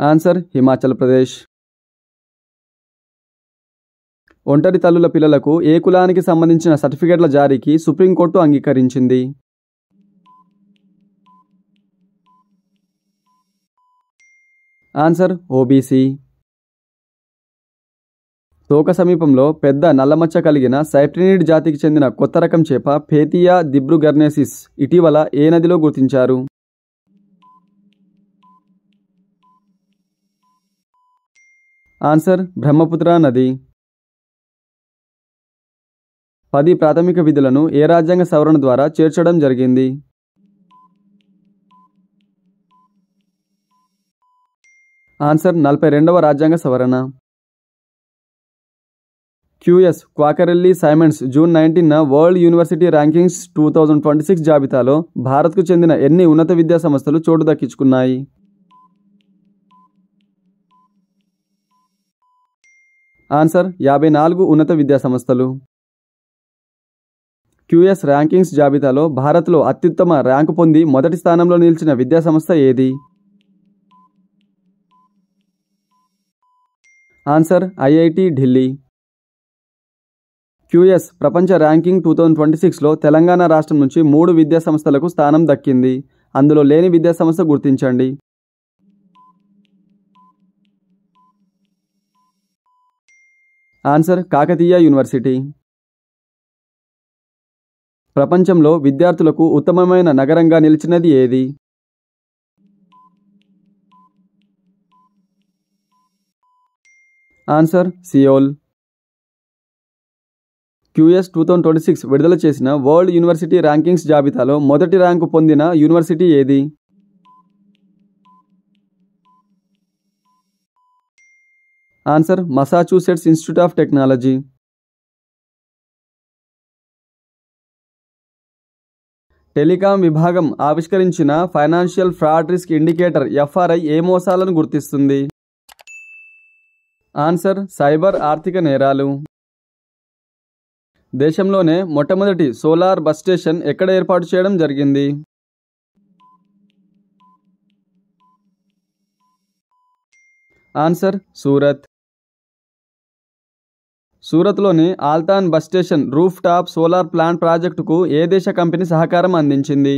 ఆన్సర్ హిమాచల్ ప్రదేశ్. ఒంటరి తల్లుల పిల్లలకు ఏ కులానికి సంబంధించిన సర్టిఫికెట్ల జారీకి సుప్రీంకోర్టు అంగీకరించింది? Answer OBC. తోక సమీపంలో పెద్ద నల్లమచ్చ కలిగిన సైప్రినిడ్ జాతికి చెందిన కొత్త రకం చేప ఫేతియా దిబ్రుగర్నేసిస్ ఇటీవల ఏ నదిలో గుర్తించారు? ఆన్సర్ బ్రహ్మపుత్ర నది. 10 ప్రాథమిక విధులను ఏ రాజ్యాంగ సవరణ ద్వారా చేర్చడం జరిగింది? ఆన్సర్ 42వ రాజ్యాంగ సవరణ. క్యూఎస్ క్వాకరెల్లి సైమండ్స్ జూన్ 19న వరల్డ్ యూనివర్సిటీ ర్యాంకింగ్స్ 2026 జాబితాలో భారత్కు చెందిన ఎన్ని ఉన్నత విద్యా సంస్థలు చోటు దక్కించుకున్నాయి? ఆన్సర్ 54 ఉన్నత విద్యా సంస్థలు. క్యూఎస్ ర్యాంకింగ్స్ జాబితాలో భారత్లో అత్యుత్తమ ర్యాంకు పొంది మొదటి స్థానంలో నిలిచిన విద్యాసంస్థ ఏది? Answer IIT Delhi. క్యూఎస్ ప్రపంచ ర్యాంకింగ్ 2026లో తెలంగాణ రాష్ట్రం నుంచి 3 విద్యాసంస్థలకు స్థానం దక్కింది. అందులో లేని విద్యాసంస్థ గుర్తించండి. Answer Kakatiya university. ప్రపంచంలో విద్యార్థులకు ఉత్తమమైన నగరంగా నిలిచినది ఏది? Answer Seoul. క్యూఎస్ 2026 విడుదల చేసిన వరల్డ్ యూనివర్సిటీ ర్యాంకింగ్స్ జాబితాలో మొదటి ర్యాంకు పొందిన యూనివర్సిటీ ఏది? Answer Massachusetts institute of technology. Telecom విభాగం ఆవిష్కరించిన financial fraud risk indicator FRI ఏ మోసాలను గుర్తిస్తుంది? ఆన్సర్ సైబర్ ఆర్థిక నేరాలు. దేశంలోనే మొట్టమొదటి సోలార్ బస్ స్టేషన్ ఎక్కడ ఏర్పాటు చేయడం జరిగింది? ఆన్సర్ సూరత్. సూరత్లోని Althan bus station roof top solar plant ప్రాజెక్టుకు ఏ దేశ కంపెనీ సహకారం అందించింది?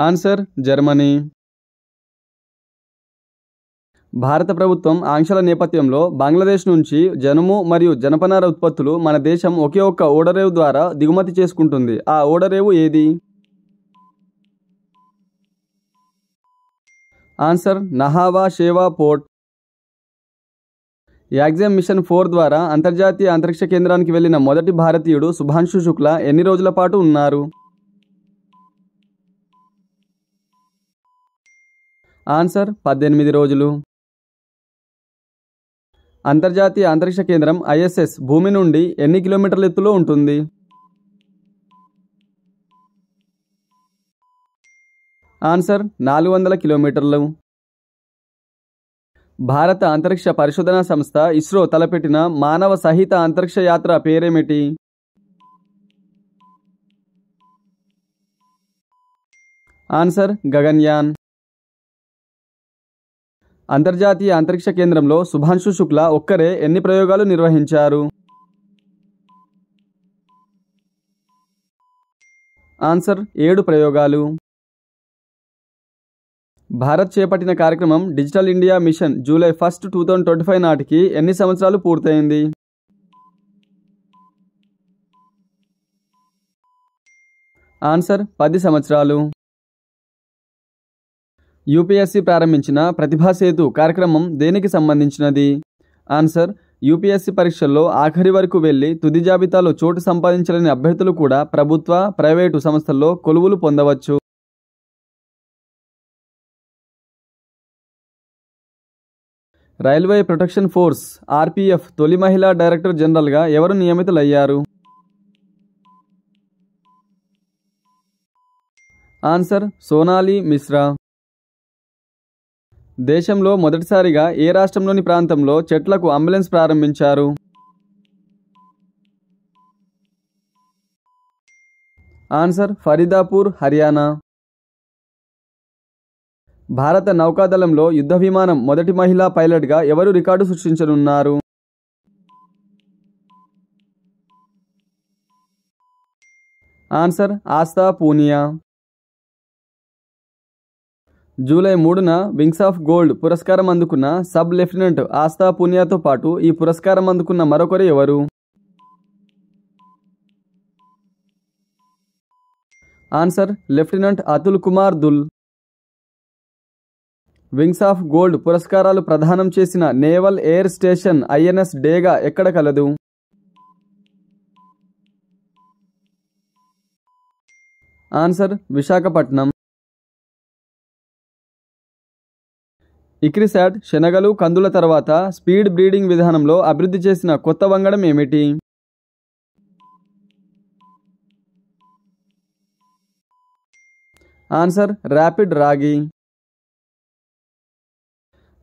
Answer Germany. భారత ప్రభుత్వం ఆంక్షల నేపథ్యంలో బంగ్లాదేశ్ నుంచి జనుము మరియు జనపనార ఉత్పత్తులు మన దేశం ఒకే ఒక్క ఓడరేవు ద్వారా దిగుమతి చేసుకుంటుంది. ఆ ఓడరేవు ఏది? Answer Nhava Sheva port. Axiom mission 4 ద్వారా అంతర్జాతీయ అంతరిక్ష కేంద్రానికి వెళ్లిన మొదటి భారతీయుడు శుభాంశు శుక్లా ఎన్ని రోజుల పాటు ఉన్నారు? ఆన్సర్ 18 రోజులు. అంతర్జాతీయ అంతరిక్ష కేంద్రం ఐఎస్ఎస్ భూమి నుండి ఎన్ని కిలోమీటర్ల ఎత్తులో ఉంటుంది? ఆన్సర్ 400 కిలోమీటర్లు. భారత అంతరిక్ష పరిశోధనా సంస్థ ఇస్రో తలపెట్టిన మానవ సహిత అంతరిక్ష యాత్ర పేరేమిటి? ఆన్సర్ గగన్యాన్. అంతర్జాతీయ అంతరిక్ష కేంద్రంలో శుభాంశు శుక్లా ఒక్కరే ఎన్ని ప్రయోగాలు నిర్వహించారు? ఆన్సర్ 7 ప్రయోగాలు. భారత్ చేపట్టిన కార్యక్రమం డిజిటల్ ఇండియా మిషన్ జూలై 1, 2025 నాటికి ఎన్ని సంవత్సరాలు పూర్తయింది? ఆన్సర్ 10 సంవత్సరాలు. యూపీఎస్సీ ప్రారంభించిన ప్రతిభా సేతు కార్యక్రమం దేనికి సంబంధించినది? ఆన్సర్ యూపీఎస్సీ పరీక్షల్లో ఆఖరి వరకు వెళ్లి తుది జాబితాలో చోటు సంపాదించలేని అభ్యర్థులు కూడా ప్రభుత్వ, ప్రైవేటు సంస్థల్లో కొలువులు పొందవచ్చు. రైల్వే ప్రొటెక్షన్ ఫోర్స్ ఆర్పీఎఫ్ తొలి మహిళా డైరెక్టర్ జనరల్గా ఎవరు నియమితులయ్యారు? ఆన్సర్ సోనాలి మిశ్రా. దేశంలో మొదటిసారిగా ఏ రాష్ట్రంలోని ప్రాంతంలో చెట్లకు అంబులెన్స్ ప్రారంభించారు? ఆన్సర్ ఫరీదాపూర్, హర్యానా. భారత నౌకాదళంలో యుద్ధ విమానం మొదటి మహిళా పైలట్గా ఎవరు రికార్డు సృష్టించనున్నారు? ఆన్సర్ ఆస్థా పూనియా. జూలై 3న వింగ్స్ ఆఫ్ గోల్డ్ పురస్కారం అందుకున్న సబ్ లెఫ్టినెంట్ ఆస్థా పూనియాతో పాటు ఈ పురస్కారం అందుకున్న మరొకరు ఎవరు? Answer lieutenant Atul Kumar దుల్. Wings of gold పురస్కారాలు ప్రదానం చేసిన నేవల్ ఎయిర్ స్టేషన్ ఐఎన్ఎస్ డేగా ఎక్కడ కలదు? ఆన్సర్ విశాఖపట్నం. ఇక్రిసాట్ శనగలు, కందుల తర్వాత స్పీడ్ బ్రీడింగ్ విధానంలో అభివృద్ధి చేసిన కొత్త వంగడం ఏమిటి? ఆన్సర్ ర్యాపిడ్ రాగి.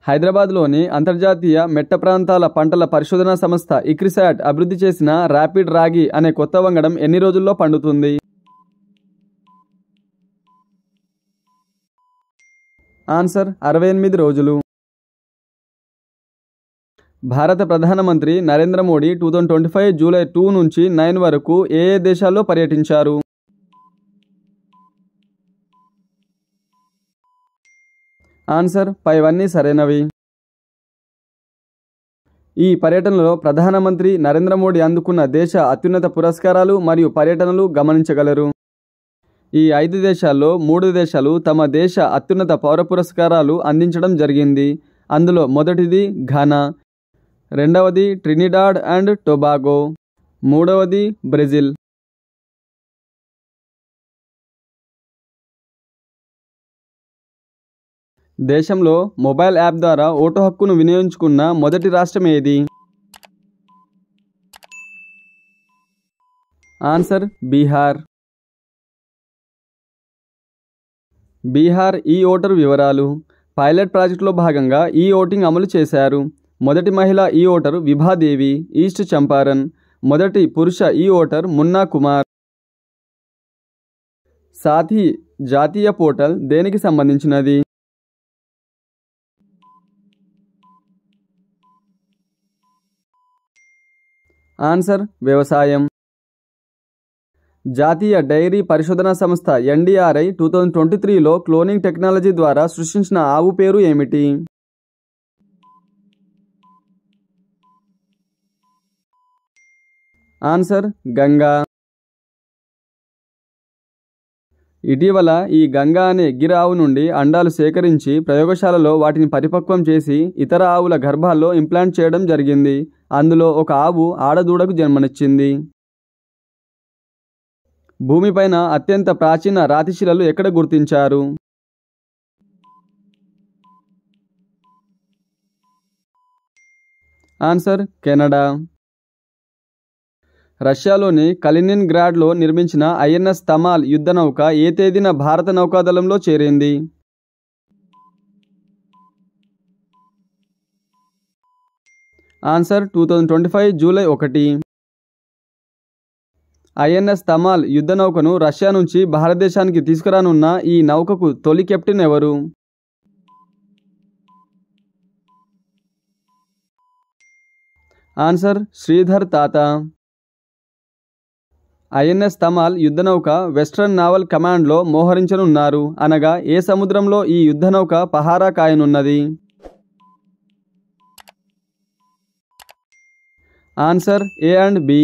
హైదరాబాద్లోని అంతర్జాతీయ మెట్ట ప్రాంతాల పంటల పరిశోధనా సంస్థ ఇక్రిసాట్ అభివృద్ధి చేసిన ర్యాపిడ్ రాగి అనే కొత్త వంగడం ఎన్ని రోజుల్లో పండుతుంది? ఆన్సర్ 68 రోజులు. భారత ప్రధానమంత్రి నరేంద్ర మోడీ 2025 జూలై 2 నుంచి 9 వరకు ఏ దేశాల్లో పర్యటించారు? ఆన్సర్ పైవన్నీ సరైనవి. ఈ పర్యటనలో ప్రధానమంత్రి నరేంద్ర మోడీ అందుకున్న దేశ అత్యున్నత పురస్కారాలు మరియు పర్యటనలు గమనించగలరు. ఈ 5 దేశాల్లో 3 దేశాలు తమ దేశ అత్యున్నత పౌర పురస్కారాలు అందించడం జరిగింది. అందులో మొదటిది ఘనా, రెండవది ట్రినిడాడ్ అండ్ టొబాగో, మూడవది బ్రెజిల్. దేశంలో మొబైల్ యాప్ ద్వారా ఓటు హక్కును వినియోగించుకున్న మొదటి రాష్ట్రం ఏది? ఆన్సర్ బీహార్. బీహార్ ఈ ఓటరు వివరాలు. పైలట్ ప్రాజెక్టులో భాగంగా ఈ ఓటింగ్ అమలు చేశారు. మొదటి మహిళా ఈ ఓటరు విభాదేవి, ఈస్ట్ చంపారన్. మొదటి పురుష ఈ ఓటర్ మున్నా కుమార్. సాథీ జాతీయ పోర్టల్ దేనికి సంబంధించినది? ఆన్సర్ వ్యవసాయం. జాతీయ డైరీ పరిశోధనా సంస్థ ఎన్డీఆర్ఐ 2023లో క్లోనింగ్ టెక్నాలజీ ద్వారా సృష్టించిన ఆవు పేరు ఏమిటి? ఆన్సర్ గంగా. ఇటీవల ఈ గంగా అనే గిర్ ఆవు నుండి అండాలు సేకరించి ప్రయోగశాలలో వాటిని పరిపక్వం చేసి ఇతర ఆవుల గర్భాల్లో ఇంప్లాంట్ చేయడం జరిగింది. అందులో ఒక ఆవు ఆడదూడకు జన్మనిచ్చింది. భూమిపైన అత్యంత ప్రాచీన రాతిశిలలు ఎక్కడ గుర్తించారు? Answer Canada. రష్యాలోని కలినిన్ గ్రాడ్లో నిర్మించిన ఐఎన్ఎస్ తమాల్ యుద్ధ నౌక ఏ తేదీన భారత నౌకాదళంలో చేరింది? Answer 2025 July 1. ఐఎన్ఎస్ తమాల్ యుద్ధ నౌకను రష్యా నుంచి భారతదేశానికి తీసుకురానున్న ఈ నౌకకు తొలి కెప్టెన్ ఎవరు? ఆన్సర్ శ్రీధర్ తాత. ఐఎన్ఎస్ తమాల్ యుద్ధ నౌక వెస్ట్రన్ నావల్ కమాండ్లో మోహరించనున్నారు. అనగా ఏ సముద్రంలో ఈ యుద్ధ నౌక పహారా కాయనున్నది? Answer A and B.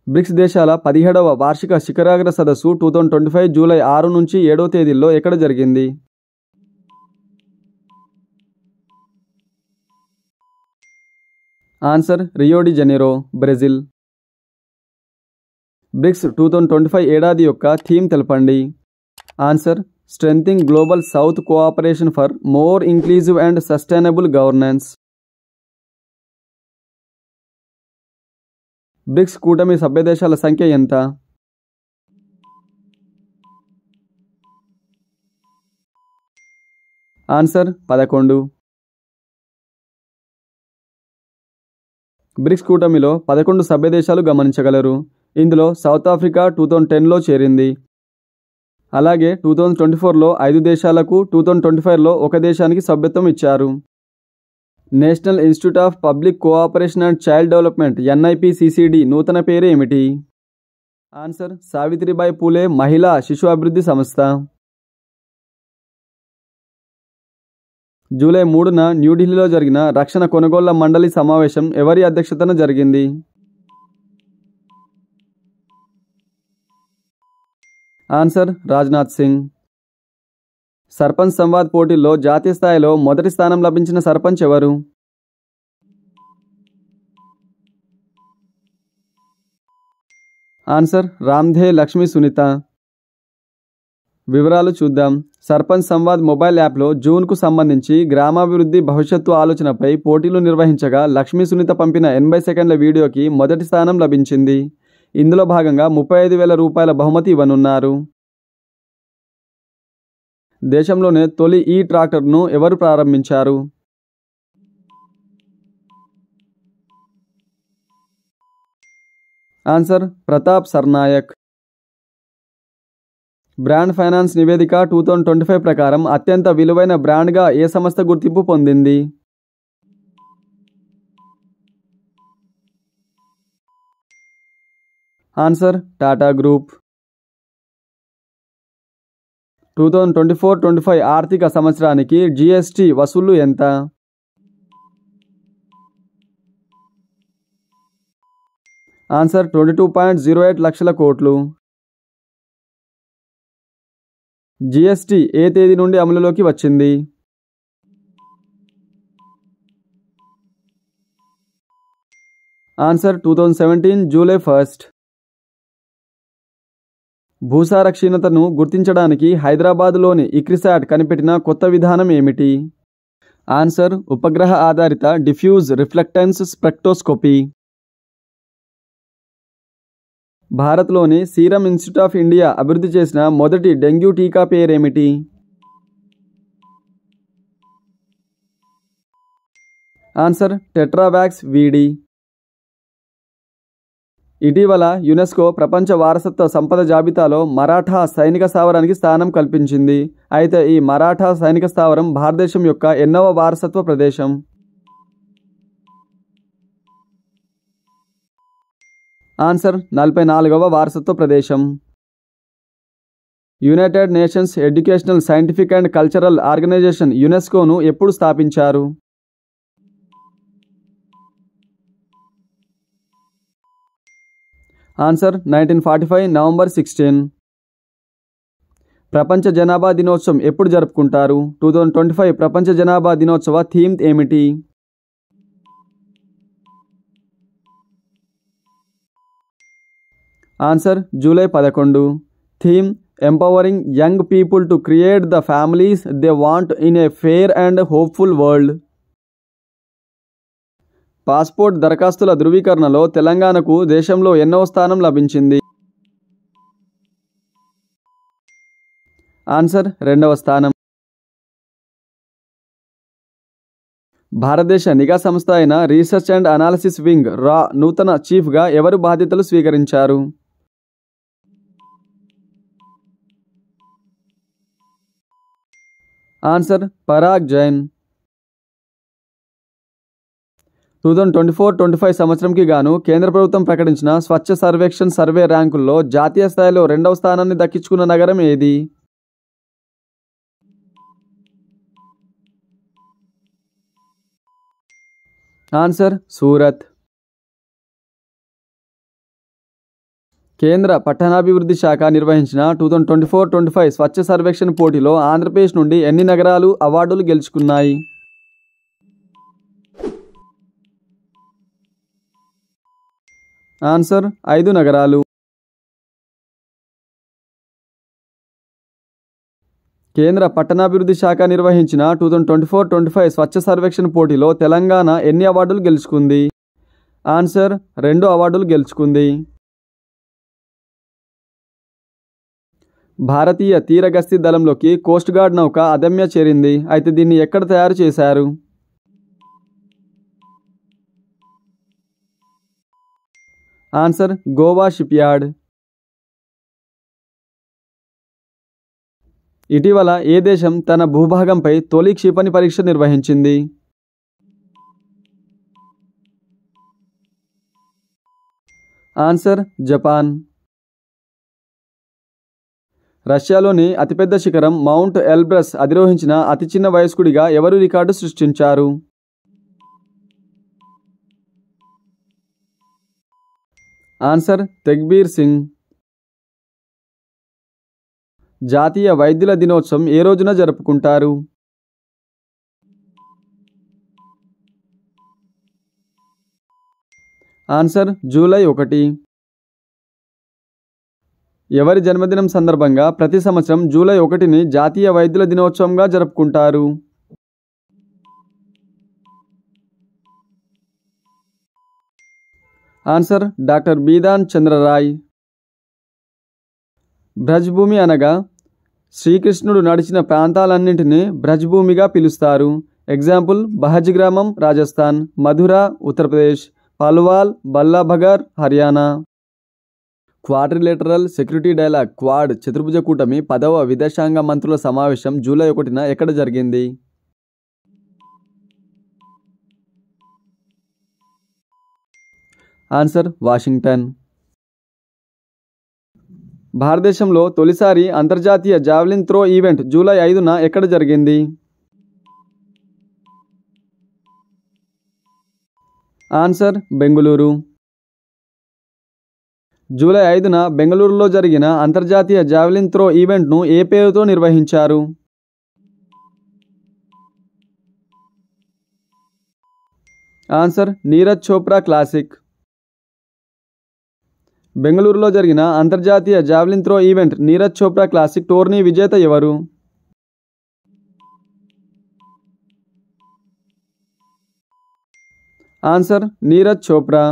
BRICS దేశాల 17వ వార్షిక శిఖరాగ్ర సదస్సు 2025 జూలై 6 నుంచి 7వ తేదీల్లో ఎక్కడ జరిగింది? ఆన్సర్ రియో డి జనీరో, బ్రెజిల్. బ్రిక్స్ 2025 ఏడాది యొక్క థీమ్ తెలపండి. Answer strengthening global south cooperation for more inclusive and sustainable governance. BRICS కూటమి సభ్యదేశాల సంఖ్య ఎంత? ఆన్సర్ 11. బ్రిక్స్ కూటమిలో 11 సభ్యదేశాలు గమనించగలరు. ఇందులో సౌత్ ఆఫ్రికా 2010లో చేరింది. అలాగే 2024లో 5 దేశాలకు, 2025లో 1 దేశానికి సభ్యత్వం ఇచ్చారు. National institute of public cooperation and child development NIPCCD నూతన పేరు ఏమిటి? ఆన్సర్ సావిత్రిబాయి పూలే మహిళా శిశు అభివృద్ధి సంస్థ. జూలై 3న న్యూఢిల్లీలో జరిగిన రక్షణ కొనుగోళ్ల మండలి సమావేశం ఎవరి అధ్యక్షతన జరిగింది? ఆన్సర్ రాజ్నాథ్ సింగ్. సర్పంచ్ సంవాద్ పోటీల్లో జాతీయ స్థాయిలో మొదటి స్థానం లభించిన సర్పంచ్ ఎవరు? ఆన్సర్ రామ్దే లక్ష్మీ సునీత. వివరాలు చూద్దాం. సర్పంచ్ సంవాద్ మొబైల్ యాప్లో జూన్కు సంబంధించి గ్రామాభివృద్ధి భవిష్యత్తు ఆలోచనపై పోటీలు నిర్వహించగా లక్ష్మీ సునీత పంపిన 80 సెకండ్ల వీడియోకి మొదటి స్థానం లభించింది. ఇందులో భాగంగా 35,000 రూపాయల బహుమతి ఇవ్వనున్నారు. దేశంలోనే తొలి ఈ ట్రాక్టర్ను ఎవరు ప్రారంభించారు? Answer Pratap Sarnaik. Brand finance నివేదిక 2025 ప్రకారం అత్యంత విలువైన బ్రాండ్గా ఏ సంస్థ గుర్తింపు పొందింది? Answer Tata group. 2024-25 ఆర్థిక సంవత్సరానికి GST వసూళ్లు ఎంత? ఆన్సర్ 22.08 లక్షల కోట్లు. GST ఏ తేదీ నుండి అమలులోకి వచ్చింది? Answer 2017 July 1. భూసార క్షీణతను గుర్తించడానికి హైదరాబాద్లోని ఇక్రిసాట్ కనిపెట్టిన కొత్త విధానం ఏమిటి? ఆన్సర్ ఉపగ్రహ ఆధారిత డిఫ్యూజ్ రిఫ్లెక్టెన్స్ స్పెక్ట్రోస్కోపీ. భారత్లోని సీరం ఇన్స్టిట్యూట్ ఆఫ్ ఇండియా అభివృద్ధి చేసిన మొదటి డెంగ్యూ టీకా పేరేమిటి? ఆన్సర్ టెట్రావాక్స్ వీడి. ఇటీవల యునెస్కో ప్రపంచ వారసత్వ సంపద జాబితాలో మరాఠా సైనిక స్థావరానికి స్థానం కల్పించింది. అయితే ఈ మరాఠా సైనిక స్థావరం భారతదేశం యొక్క ఎన్నవ వారసత్వ ప్రదేశం? ఆన్సర్ 44వ వారసత్వ ప్రదేశం. United nations educational scientific and cultural organization యునెస్కోను ఎప్పుడు స్థాపించారు? Answer 1945 November 16. ప్రపంచ జనాభా దినోత్సవం ఎప్పుడు జరుపుకుంటారు? 2025 ప్రపంచ జనాభా దినోత్సవ థీమ్ ఏమిటి? Answer July 11. Theme empowering young people to create the families they want in a fair and hopeful world. Passport దరఖాస్తుల ధృవీకరణలో తెలంగాణకు దేశంలో ఎన్నవ స్థానం లభించింది? ఆన్సర్ 2వ స్థానం. భారతదేశ నిఘా సంస్థ అయిన రీసెర్చ్ అండ్ అనాలిసిస్ వింగ్ రా నూతన చీఫ్గా ఎవరు బాధ్యతలు స్వీకరించారు? ఆన్సర్ పరాగ్ జైన్. 2024-25 సంవత్సరంకి గాను కేంద్ర ప్రభుత్వం ప్రకటించిన స్వచ్ఛ సర్వేక్షణ్ సర్వే ర్యాంకుల్లో జాతీయ స్థాయిలో 2వ స్థానాన్ని దక్కించుకున్న నగరం ఏది? ఆన్సర్ సూరత్. కేంద్ర పట్టణాభివృద్ధి శాఖ నిర్వహించిన 2024-25 స్వచ్ఛ సర్వేక్షణ్ పోటీలో ఆంధ్రప్రదేశ్ నుండి ఎన్ని నగరాలు అవార్డులు గెలుచుకున్నాయి? ఆన్సర్ 5 నగరాలు. కేంద్ర పట్టణాభివృద్ధి శాఖ నిర్వహించిన 2024-25 స్వచ్ఛ సర్వేక్షణ్ పోటీలో తెలంగాణ ఎన్ని అవార్డులు గెలుచుకుంది? ఆన్సర్ 2 అవార్డులు గెలుచుకుంది. భారతీయ తీరగస్తీ దళంలోకి కోస్ట్ గార్డ్ నౌక అదమ్య చేరింది. అయితే దీన్ని ఎక్కడ తయారు చేశారు? Answer Goa ship yard. ఇటీవల ఏ దేశం తన భూభాగంపై తొలి క్షిపణి పరీక్ష నిర్వహించింది? Answer Japan. రష్యాలోని అతిపెద్ద శిఖరం మౌంట్ ఎల్బ్రస్ అధిరోహించిన అతి చిన్న వయస్కుడిగా ఎవరు రికార్డు సృష్టించారు? ఆన్సర్ తెగ్బీర్ సింగ్. జాతీయ వైద్యుల దినోత్సవం ఏ రోజున జరుపుకుంటారు? Answer July 1. ఎవరి జన్మదినం సందర్భంగా ప్రతి సంవత్సరం జూలై 1ని జాతీయ వైద్యుల దినోత్సవంగా జరుపుకుంటారు? Answer doctor Bidhan Chandra Roy. బ్రజ్భూమి అనగా శ్రీకృష్ణుడు నడిచిన ప్రాంతాలన్నింటినీ బ్రజ్భూమిగా పిలుస్తారు. ఎగ్జాంపుల్ బహజ్ గ్రామం Rajasthan, Mathura Uttar Pradesh, Palwal Ballabhgarh Haryana. Quadrilateral security dialogue quad చతుర్భుజ కూటమి 10వ విదేశాంగ మంత్రుల సమావేశం జూలై 1న ఎక్కడ జరిగింది? Answer Washington. భారతదేశంలో తొలిసారి అంతర్జాతీయ జావెలిన్ త్రో ఈవెంట్ జూలై 5న ఎక్కడ జరిగింది? ఆన్సర్ బెంగుళూరు. జూలై 5న బెంగళూరులో జరిగిన అంతర్జాతీయ జావెలిన్ త్రో ఈవెంట్ను ఏ పేరుతో నిర్వహించారు? Answer Neeraj Chopra classic. బెంగళూరులో జరిగిన అంతర్జాతీయ javelin throw event Neeraj Chopra classic tourney విజేత ఎవరు? ఆన్సర్ నీరజ్ చోప్రా.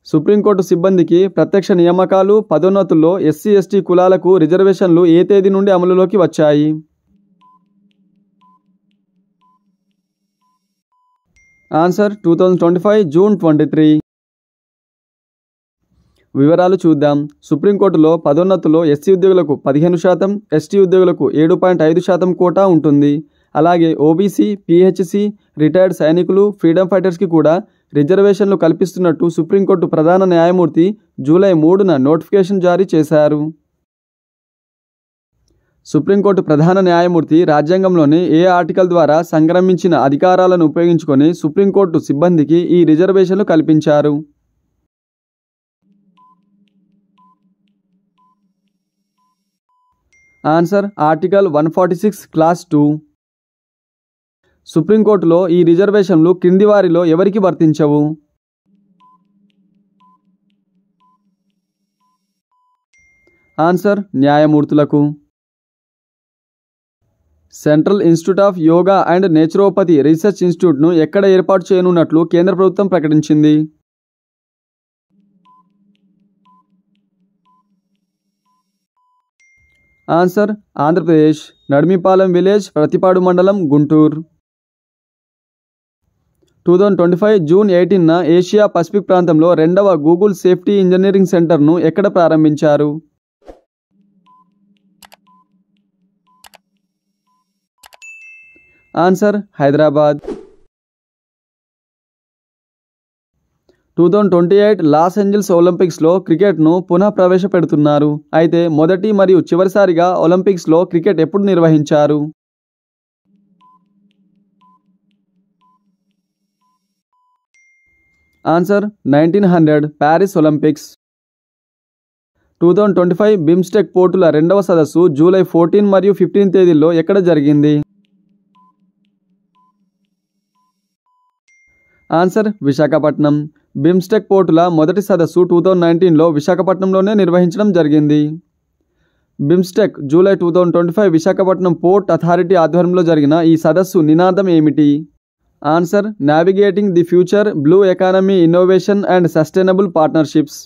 సుప్రీంకోర్టు సిబ్బందికి ప్రత్యక్ష నియామకాలు, పదోన్నతుల్లో ఎస్సీ/ఎస్టీ కులాలకు రిజర్వేషన్లు ఏ తేదీ నుండి అమలులోకి వచ్చాయి? Answer 2025 June 23. వివరాలు చూద్దాం. సుప్రీంకోర్టులో పదోన్నతుల్లో ఎస్సీ ఉద్యోగులకు 15%, ఎస్టీ ఉద్యోగులకు 7.5% కోటా ఉంటుంది. అలాగే ఓబీసీ, పీహెచ్సీ, రిటైర్డ్ సైనికులు, ఫ్రీడమ్ ఫైటర్స్కి కూడా రిజర్వేషన్లు కల్పిస్తున్నట్టు సుప్రీంకోర్టు ప్రధాన న్యాయమూర్తి జూలై 3న నోటిఫికేషన్ జారీ చేశారు. సుప్రీంకోర్టు ప్రధాన న్యాయమూర్తి రాజ్యాంగంలోని ఏ ఆర్టికల్ ద్వారా సంక్రమించిన అధికారాలను ఉపయోగించుకొని సుప్రీంకోర్టు సిబ్బందికి ఈ రిజర్వేషన్లు కల్పించారు? Answer article 146 clause 2. సుప్రీంకోర్టులో ఈ రిజర్వేషన్లు క్రింది వారిలో ఎవరికి వర్తించవు? ఆన్సర్ న్యాయమూర్తులకు. Central institute of yoga and naturopathy research ఇన్స్టిట్యూట్ను ఎక్కడ ఏర్పాటు చేయనున్నట్లు కేంద్ర ప్రభుత్వం ప్రకటించింది? ఆన్సర్ ఆంధ్రప్రదేశ్, నడిమిపాలెం విలేజ్, ప్రతిపాడు మండలం, గుంటూరు. 2025 జూన్ 18న ఏషియా పసిఫిక్ ప్రాంతంలో 2వ గూగుల్ సేఫ్టీ ఇంజనీరింగ్ సెంటర్ను ఎక్కడ ప్రారంభించారు? ఆన్సర్ హైదరాబాద్. 2028 లాస్ ఏంజల్స్ ఒలింపిక్స్లో క్రికెట్ను పునః ప్రవేశపెడుతున్నారు. అయితే మొదటి మరియు చివరిసారిగా ఒలింపిక్స్లో క్రికెట్ ఎప్పుడు నిర్వహించారు? Answer 1900 Paris Olympics. 2025 బిమ్స్టెక్ పోర్టుల రెండవ సదస్సు జూలై 14 మరియు 15 తేదీల్లో ఎక్కడ జరిగింది? ఆన్సర్ విశాఖపట్నం. బిమ్స్టెక్ పోర్టుల మొదటి సదస్సు 2019లో విశాఖపట్నంలోనే నిర్వహించడం జరిగింది. BIMSTEC July 2025 Visakhapatnam port authority ఆధ్వర్యంలో జరిగిన ఈ సదస్సు నినాదం ఏమిటి? Answer navigating the future, blue economy, innovation and sustainable partnerships.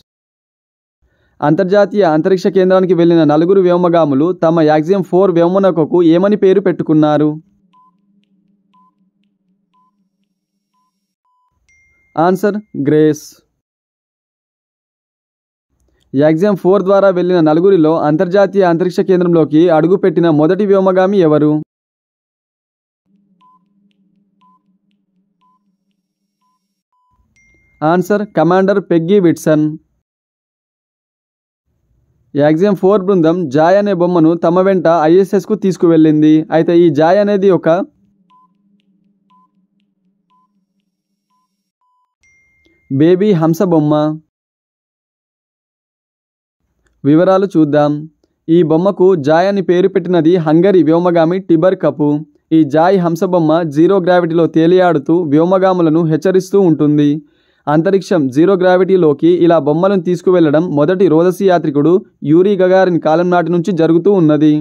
అంతర్జాతీయ అంతరిక్ష కేంద్రానికి వెళ్లిన 4 వ్యోమగాములు తమ యాక్సియం 4 వ్యోమనౌకకు ఏమని పేరు పెట్టుకున్నారు? Answer grace. యాక్సియం 4 ద్వారా వెళ్లిన 4 అంతర్జాతీయ అంతరిక్ష కేంద్రంలోకి అడుగుపెట్టిన మొదటి వ్యోమగామి ఎవరు? Answer commander Peggy Whitson. Axiom 4 బృందం జాయ్ అనే బొమ్మను తమ వెంట ISSకు తీసుకువెళ్ళింది. అయితే ఈ జాయ్ అనేది ఒక బేబీ హంస బొమ్మ. వివరాలు చూద్దాం. ఈ బొమ్మకు జాయ్ అని పేరు పెట్టినది హంగరీ వ్యోమగామి టిబర్ కపు. ఈ జాయ్ హంస బొమ్మ జీరో గ్రావిటీలో తేలియాడుతూ వ్యోమగాములను హెచ్చరిస్తూ ఉంటుంది. అంతరిక్షం జీరో గ్రావిటీలోకి ఇలా బొమ్మలను తీసుకువెళ్లడం మొదటి రోదసీ యాత్రికుడు యూరీ గగారిన్ కాలం నాటి నుంచి జరుగుతూ ఉన్నది.